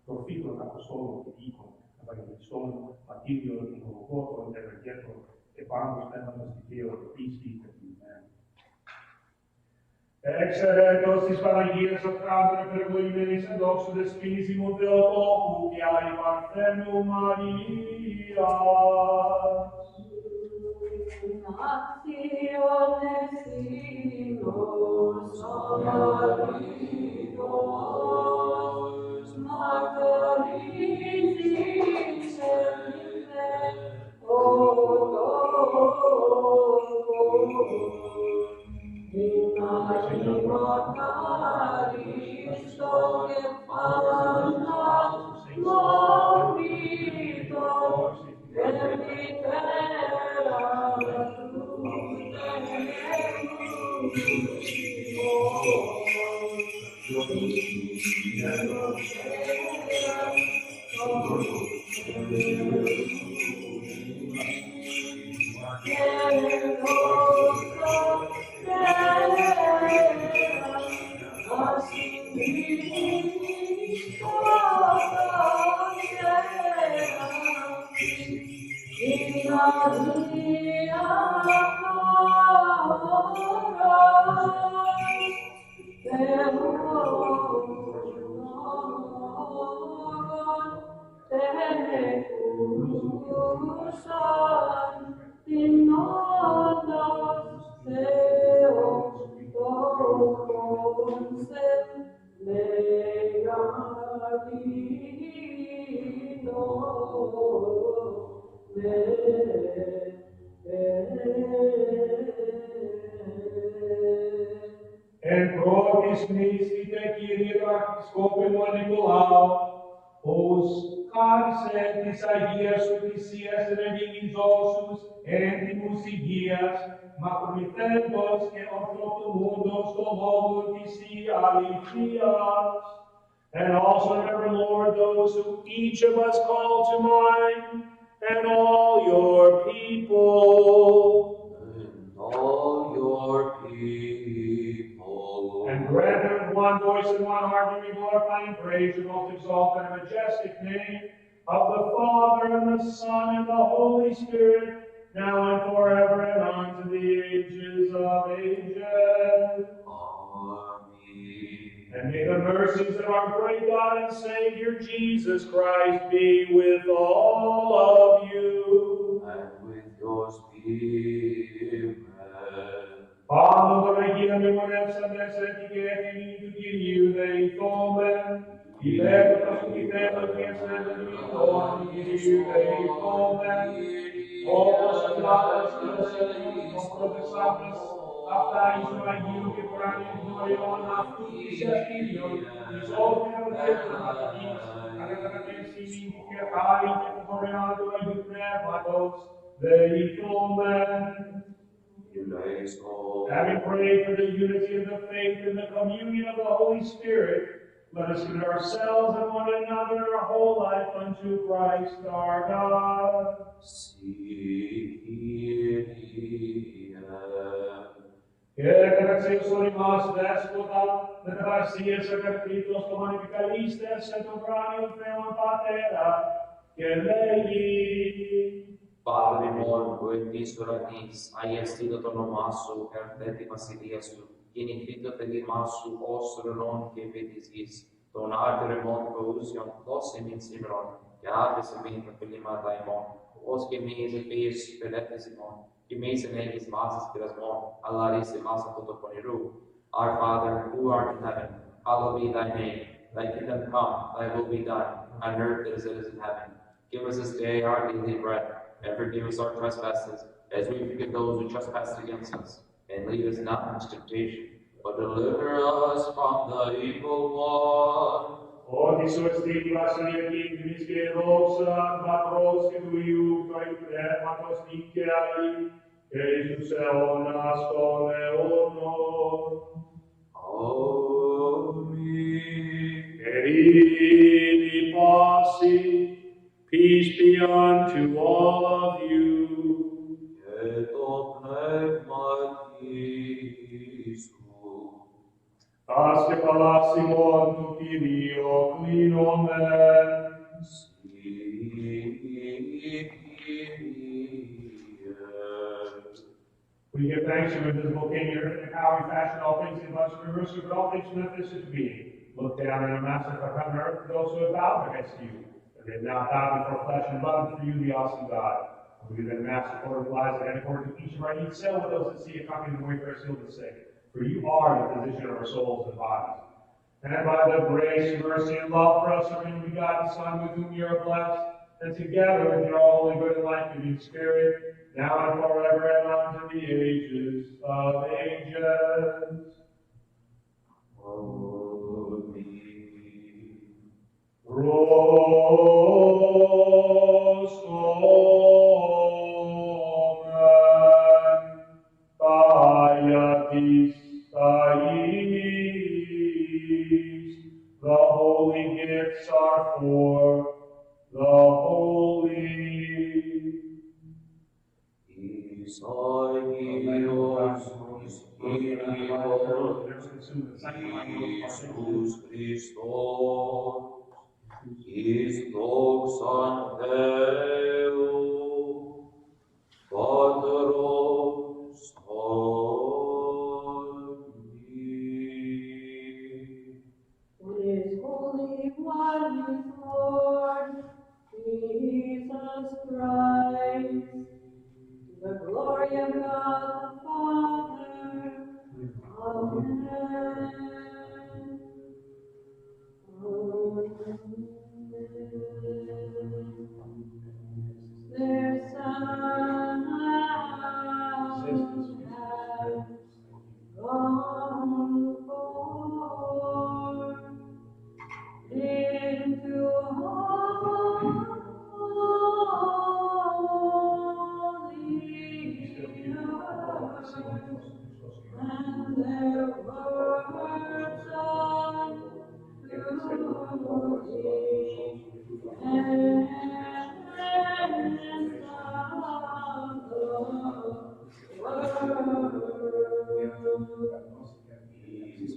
Προφήτων, Αποστόλων και Διοίκων, Ευαγγελιστών, Μαρτύριων, Οικονοκότων, Ευεργέτων, επάνω στέματος δικαίων, πίστη και ποιημένων. Εξαιρέτως της Παναγίας Αυτράντων επερευλογημένης εν δόξου des πίσιμου Θεοτόκου και Άγιου Παρθένου Μαρίας. Naciones dinosaurios, Magdalene, Εν πρώτης μνήστητε, Κύριε του Αρχισκόπου Νικολάου, ως χάρισε της Αγίας σου θυσίας ενεργηνιζόσους εν τιμούς υγείας, μακρομυθέντος και ορθοτομούντος το λόγο της αληθείας. And also remember, Lord, those who each of us call to mind, and all your people. And all your people. And grant that one voice and one heart, we glorify and praise your most exalted and majestic name of the Father and the Son and the Holy Spirit, now and forever and unto the ages of ages. Amen. And may the mercies of our great God and Savior Jesus Christ be with all of you. And with your spirit. Πάμε τον Αγίον μνημονεύσαντες ετικέτην του Κυρίου δεηθόμεν, υπέρτος του κειθέντος και συνεδριτών του Κυρίου δεηθόμεν, όπως κλάδας και ο Σύνος προτεσάντες, αυτά εις του Αγίου και Κορανίου γνωριών αυτού της Ευκήριων, εις όποιον ευδέχον αυτής, ανακατατեսίμην και χάρη και το δωρεάν του Αγίου Πνεύματος, δεηθόμεν. Having prayed for the unity of the faith and the communion of the Holy Spirit, let us commit ourselves and one another and our whole life unto Christ our God. Και καταξίωσον ημάς δέσποτα, με ταραξίες ακαρπίτως το μανιπικαλίστες σε τον κράνιο Θεόν Πατέρα, και λέγει, Padre mon, poetis oratis, aiestida το όνομά σου, ερθέτη βασιλεία σου, γεννηθήτω τελειμά σου, ως ρολόν και πέτης γης, τον άρτερε μόν προούσιον, δώσε μην σήμερον, και άφησε μην τα πελήματα ημών, ως και εμείς επίεις πελέτες ημών, και εμείς ενέγεις μάσας πειρασμών, αλλά ρίσε μας από το πονηρού. Our Father, who art in heaven, hallowed be thy name, thy kingdom come, thy will be done, on earth as it is in heaven. Give us this day our daily bread, and forgive us our trespasses, as we forgive those who trespass against us. And lead us not into temptation, but deliver us from the evil one. Ότι σου εστί βασιλεία κίνδυνης και δόξα, πατρός και του Υιού και του Πνεύματος νικαιαή, και εις τους αιώνας των αιώνων. Amen. Ειρήνη πάση, peace be unto all of you. Και το πνεύμα σου. Ας κεφαλάς ημών του Κυρίου κλείνομεν. We give thanks to invisible King, your infinite power, you fashion all things in much mercy, but all things from this is being. Look down on a massive heaven and earth, those who have bowed against you. And they have now bowed before flesh and blood for you, the awesome God. We give them mass according to lives and according to each of our needs, sail with those that see accompanying the wayfarers, heal the sick. For you are the physician of our souls and bodies. And by the grace, mercy, and love for us, our only begotten Son, with whom you are blessed, and together with your holy, good, and life-giving Spirit, now and forever and unto the ages of ages. Prostomen, Pietis, the holy gifts are for the holy. Jesus Christos, is doxan Deo, Patros Omni. Who is Holy One, is Lord Jesus Christ, the glory of God the Father. Amen. Their Son has gone forth into and their words of Is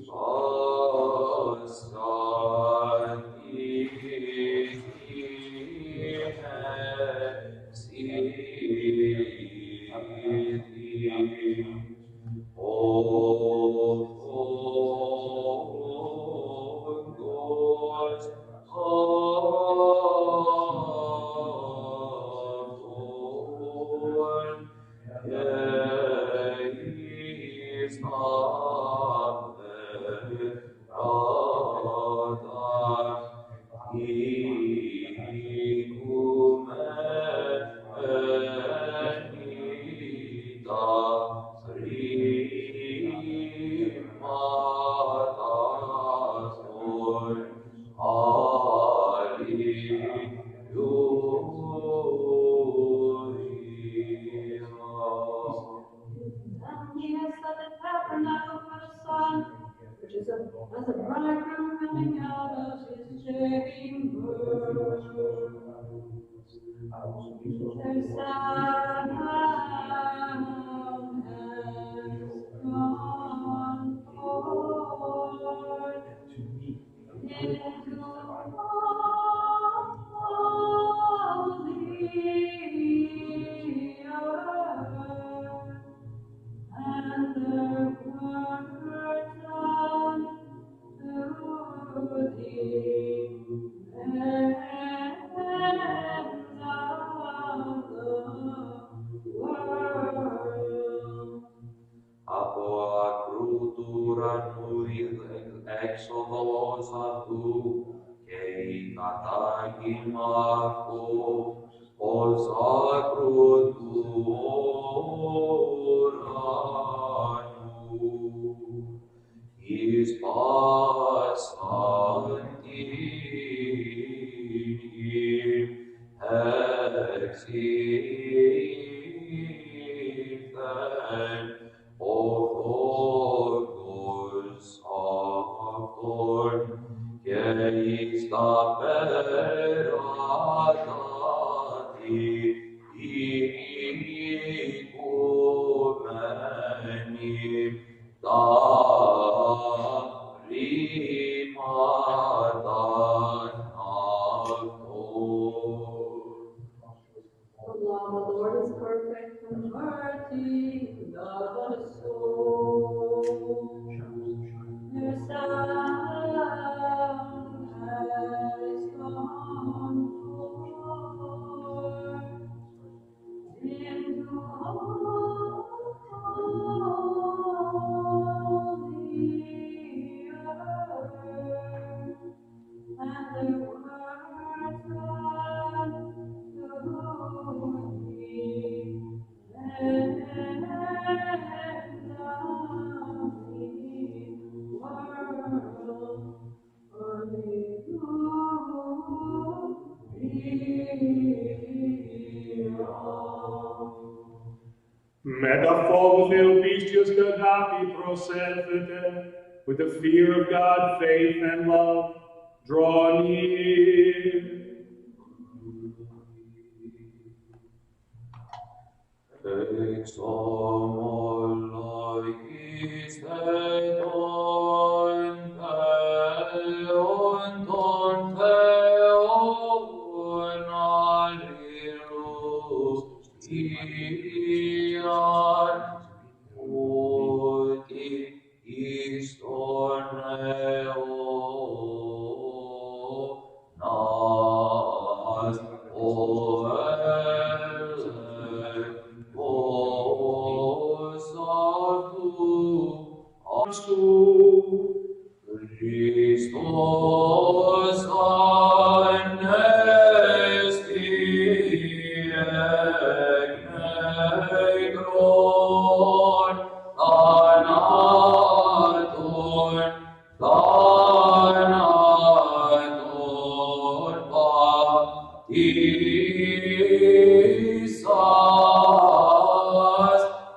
Their sound has gone forth into all the earth, and their words unto the ends of the world. Apoa crutura nurile exodos tu, kei katagimako, osa crutura nu, is passanti exithen, o Logos Autor, keis taperatati ecumeni darimatan autor. The law of the Lord is perfect, converting the soul. Their sound has gone forth into all the earth, and their words unto the ends of the world. Alleluia. Metaphor theo pistis agape proselfete, with the fear of God, faith, and love, draw near. Ex homo locis theon theon theon allelujah. Uti istorneo nas Christos anesti negron thanaton baptisas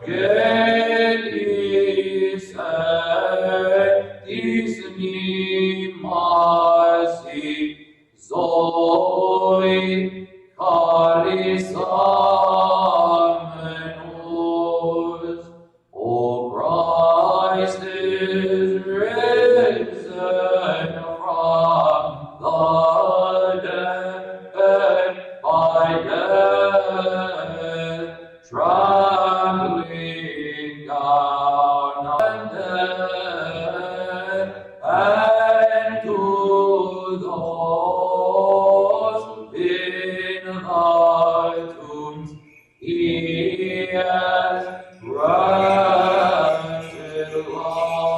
gelis etis nimasi zoi charisamenos. O Christ is risen from the dead by death, trampling down on death, and to those in the tombs he has granted life.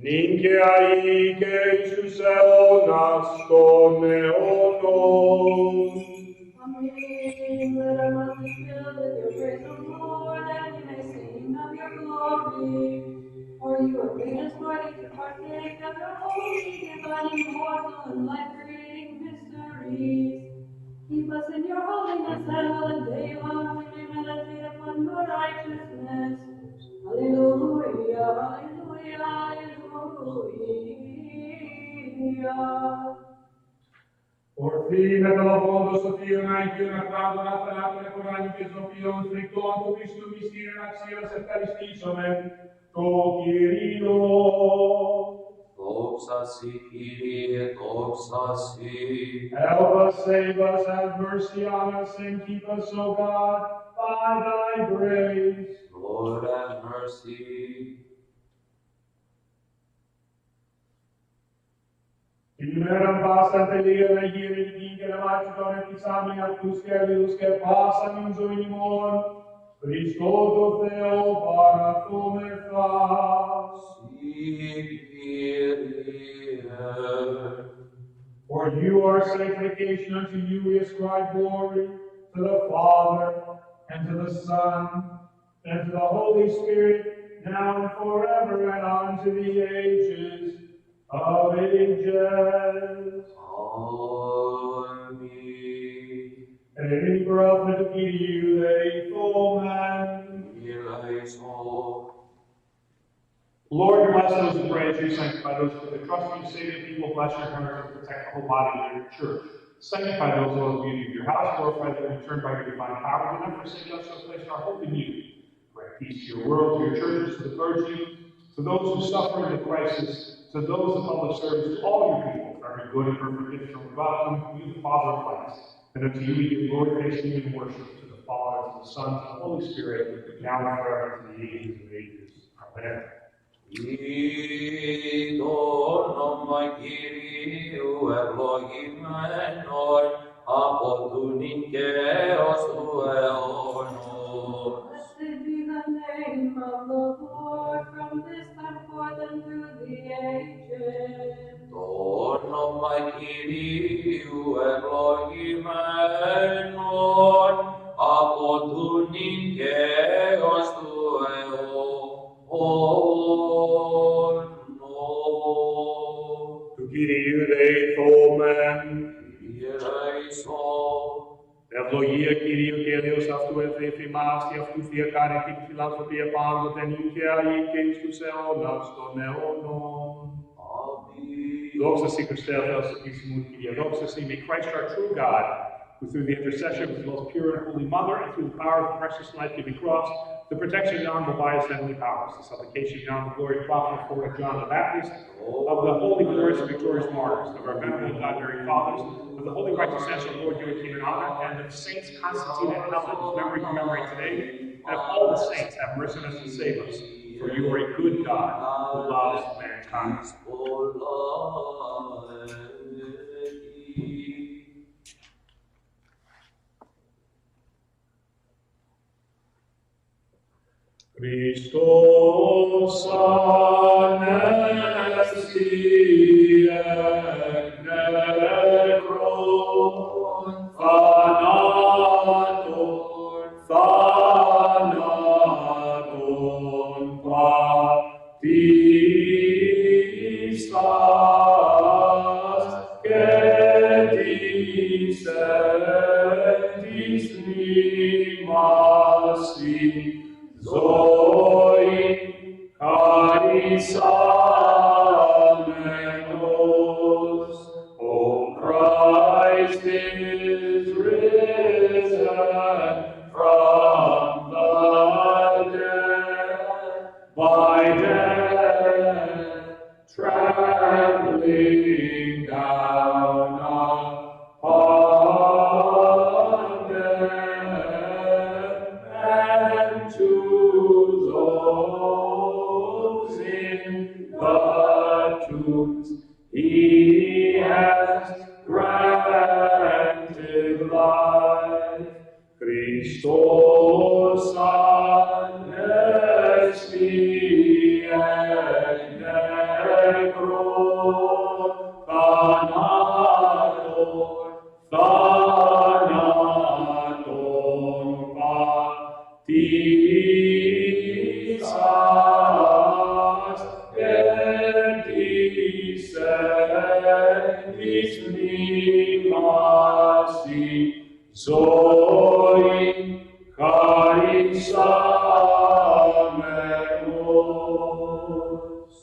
Ninque aique Iisus eonas toneonos. Amen. Let our mouths be filled with your praise, O Lord, that we may sing of your glory. For you have made us worthy to partake of your holy, divine, immortal, and life-creating mysteries. Keep us in your holiness, and all the day long we may meditate upon your righteousness. Alleluia. Orthime te lavando Sofia înainte în acradul afanatele coranice Sofion stricton cu Christu mistire naxios Eucharistisome, to Kyrio. Doxa si, Kyrie, doxa si. Help us, save us, have mercy on us, and keep us, O God, by thy grace. Lord, have mercy. Iluminăm pasta telia legire din che la macedone pisami a tusche passam in zoimon, Christodo Theo para come fas. For you are sanctification, unto you we ascribe glory, to the Father, and to the Son, and to the Holy Spirit, now and forever, and unto the ages of ages. Amen. And in growth to you, they foment. Lord, bless those who pray as you sanctify those who put trust in you, save your people, bless your heart, and protect the whole body of your church. Sanctify those who love the beauty of your house, glorify them, and turn by your divine power. Do not forsake us, so place our hope in you. Grant peace to your world, to your churches, to the clergy, to those who suffer in the crisis, to those in public service, to all your people, for every good and perfect gift from God, from you, the Father of lights. And unto you we give glory, thanksgiving, and worship, to the Father, to the Son, to the Holy Spirit, now and forever, to the ages of ages. Amen. Όνομα Κυρίου ευλογημένον από του νικαίος του αιώνος. Blessed be the name of the Lord from this time forth unto the ages. Το όνομα Κυρίου ευλογημένον από του νικαίος του αιώνος. To Kyrie eleison. Kyrie eleison. Ευλογία Κυρίου και Ελέος αυτού εφημάς και αυτού θεία χάρη και φιλανθρωπία πάντοτε νικαία και εις τους αιώνας των αιώνων. Amen. Δόξα σοι Χριστέ Θεός επίσημου Kyrie. Δόξα σοι, may Christ our true God, who through the intercession of the most pure and holy Mother and through the power of the precious and life-giving cross, the protection and honorable by his heavenly powers, the supplication and honorable glorious prophet of John the Baptist, of the holy, glorious, and victorious martyrs, of our venerable God-bearing fathers, of the holy righteous ancestral Lord Joachim and honor, and of Saints Constantine and Helen, whose memory we commemorate today, and of all the saints, have mercy on us and save us. For you are a good God who loves mankind. Christos anesti et necron thanaton patistas gedisentis limasi Zoe caris amenos, O Christ is risen from the dead, by death trampling down upon death, and to those in the tombs he has granted life. Christos anesti et necron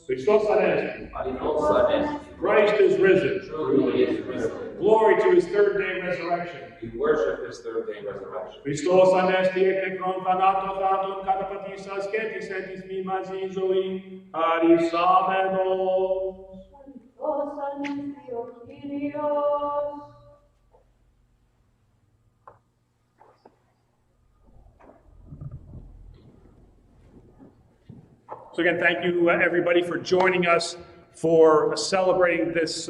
Christos Anesti. Christos Anesti. Christ is risen. Truly is risen. Glory to his third day resurrection. We worship his third day resurrection. Christos Anesti ek nekron thanatos thanaton katapatisas ketis etis mimasi zoi arisamenos. Christos Anesti, O Kyrios. So again, thank you everybody for joining us for celebrating this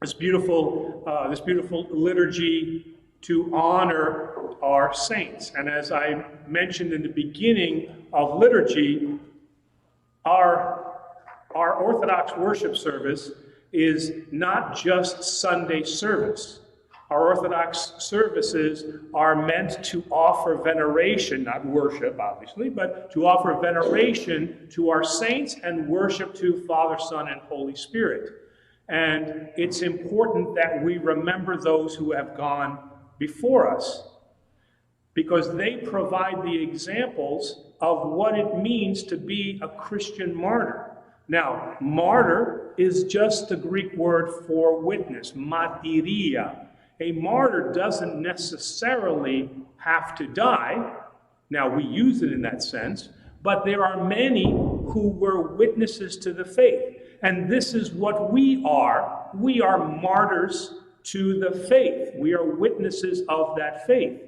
this beautiful liturgy to honor our saints. And as I mentioned in the beginning of liturgy, our Orthodox worship service is not just Sunday service. Our Orthodox services are meant to offer veneration, not worship, obviously, but to offer veneration to our saints and worship to Father, Son, and Holy Spirit. And it's important that we remember those who have gone before us, because they provide the examples of what it means to be a Christian martyr. Now, martyr is just the Greek word for witness, martyria. A martyr doesn't necessarily have to die. Now, we use it in that sense, but there are many who were witnesses to the faith. And this is what we are. We are martyrs to the faith. We are witnesses of that faith.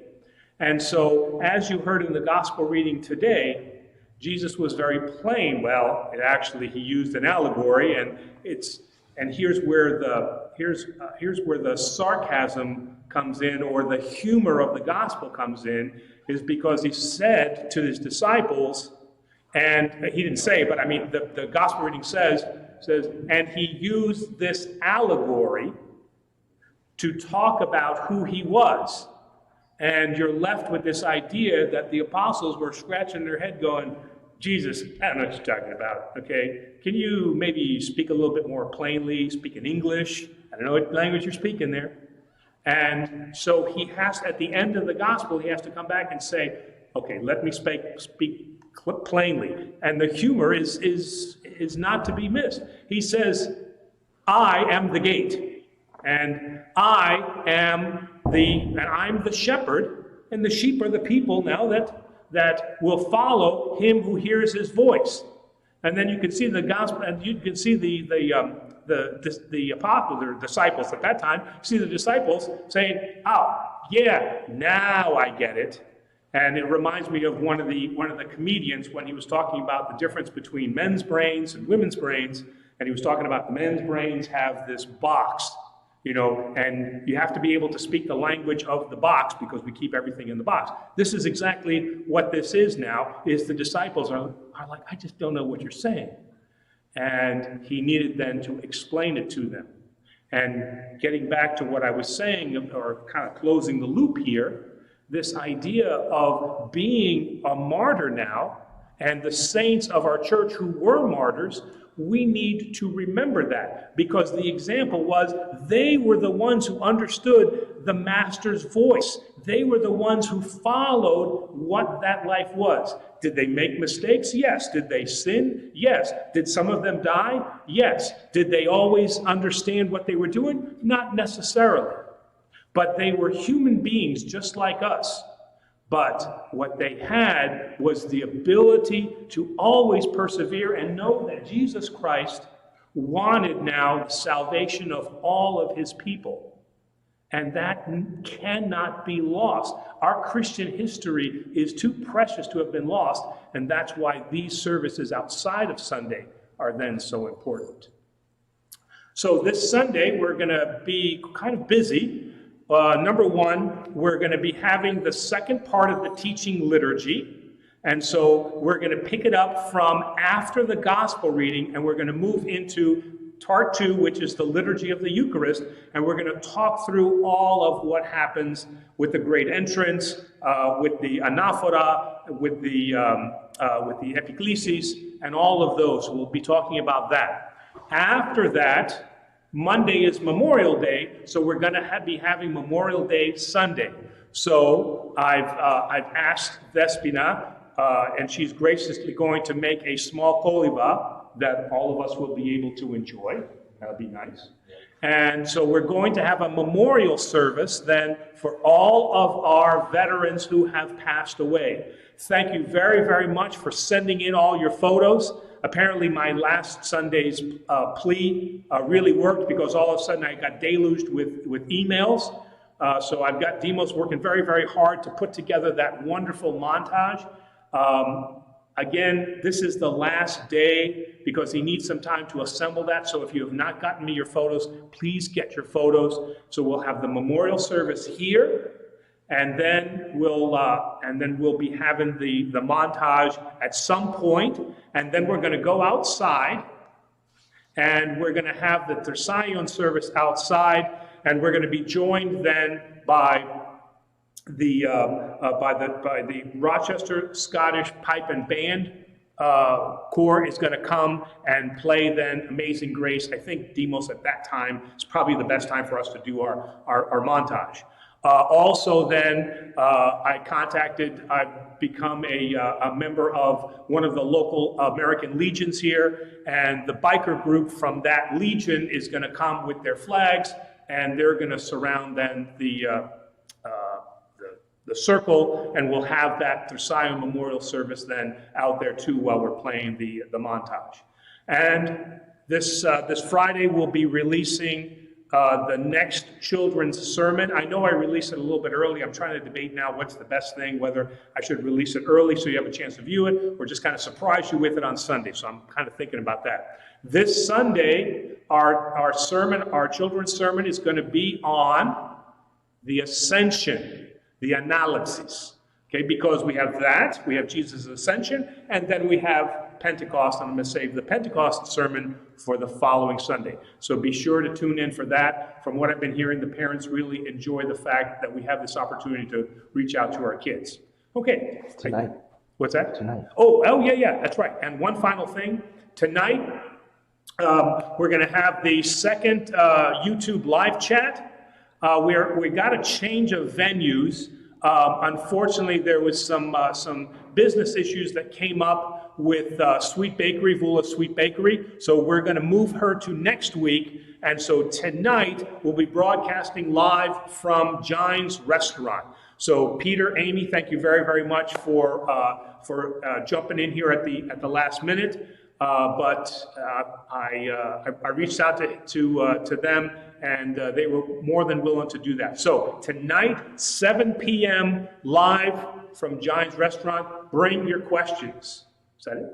And so, as you heard in the gospel reading today, Jesus was very plain. Well, actually, he used an allegory, and here's where the sarcasm comes in, or the humor of the gospel comes in, is because he said to his disciples, and he didn't say, but I mean, the gospel reading says, and he used this allegory to talk about who he was. And you're left with this idea that the apostles were scratching their head going, Jesus, I don't know what you're talking about, okay? Can you maybe speak a little bit more plainly, speak in English? I don't know what language you're speaking there. And so he has, at the end of the gospel, he has to come back and say, okay, let me speak plainly. And the humor is not to be missed. He says, I am the gate, and I'm the shepherd, and the sheep are the people now that will follow him who hears his voice. And then you can see the gospel, and you can see the apostles, or disciples at that time, see the disciples saying, oh, yeah, now I get it. And it reminds me of one of the comedians when he was talking about the difference between men's brains and women's brains, and he was talking about the men's brains have this box, and you have to be able to speak the language of the box because we keep everything in the box. This is exactly what this is now, is the disciples are like, I just don't know what you're saying. And he needed then to explain it to them. And getting back to what I was saying, or kind of closing the loop here, this idea of being a martyr now, and the saints of our church who were martyrs, we need to remember that, because the example was they were the ones who understood the master's voice. They were the ones who followed what that life was. Did they make mistakes? Yes. Did they sin? Yes. Did some of them die? Yes. Did they always understand what they were doing? Not necessarily. But they were human beings just like us. But what they had was the ability to always persevere and know that Jesus Christ wanted now the salvation of all of his people. And that cannot be lost. Our Christian history is too precious to have been lost, and that's why these services outside of Sunday are then so important. So this Sunday, we're going to be kind of busy. Number one, we're going to be having the second part of the teaching liturgy. And so we're going to pick it up from after the gospel reading, and we're going to move into part 2, which is the liturgy of the Eucharist. And we're going to talk through all of what happens with the great entrance, with the anaphora, with the epiklesis, and all of those. We'll be talking about that. After that, Monday is Memorial Day, so we're going to be having Memorial Day Sunday. So I've asked Vespina and she's graciously going to make a small koliva that all of us will be able to enjoy. That'll be nice. And so we're going to have a memorial service then for all of our veterans who have passed away. Thank you very, very much for sending in all your photos. Apparently my last Sunday's plea really worked, because all of a sudden I got deluged with emails. So I've got Demos working very, very hard to put together that wonderful montage. Again, this is the last day because he needs some time to assemble that. So if you have not gotten me your photos, please get your photos. So we'll have the memorial service here, and then we'll be having the montage at some point, and then we're going to go outside, and we're going to have the Tersayon service outside, and we're going to be joined then by the Rochester Scottish Pipe and Band Corps is going to come and play then Amazing Grace. I think Demos at that time is probably the best time for us to do our montage. Also then, I've become a member of one of the local American legions here, and the biker group from that legion is going to come with their flags, and they're going to surround then the circle, and we'll have that Tersayon memorial service then out there too while we're playing the montage. And this Friday we'll be releasing the next children's sermon. I know I released it a little bit early. I'm trying to debate now what's the best thing, whether I should release it early so you have a chance to view it, or just kind of surprise you with it on Sunday. So I'm kind of thinking about that. This Sunday, our sermon, our children's sermon, is going to be on the Ascension, the analysis, okay? Because we have Jesus' ascension, and then we have Pentecost, and I'm going to save the Pentecost sermon for the following Sunday. So be sure to tune in for that. From what I've been hearing, the parents really enjoy the fact that we have this opportunity to reach out to our kids. Okay. Tonight. What's that? Tonight. Oh, yeah, that's right. And one final thing. Tonight, we're going to have the second YouTube live chat. We got a change of venues. Unfortunately, there was some business issues that came up with Sweet Bakery, Vula's Sweet Bakery. So we're going to move her to next week. And so tonight we'll be broadcasting live from Gine's Restaurant. So Peter, Amy, thank you very, very much for jumping in here at the last minute. But I reached out to them, and they were more than willing to do that. So tonight, 7 p.m. live from Gine's Restaurant. Bring your questions. Is that it?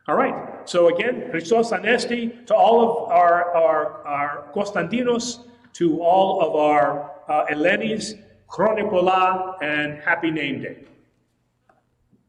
All right. So again, Christos Anesti to all of our Constantinos, to all of our Helenis, Chronikola, and happy name day.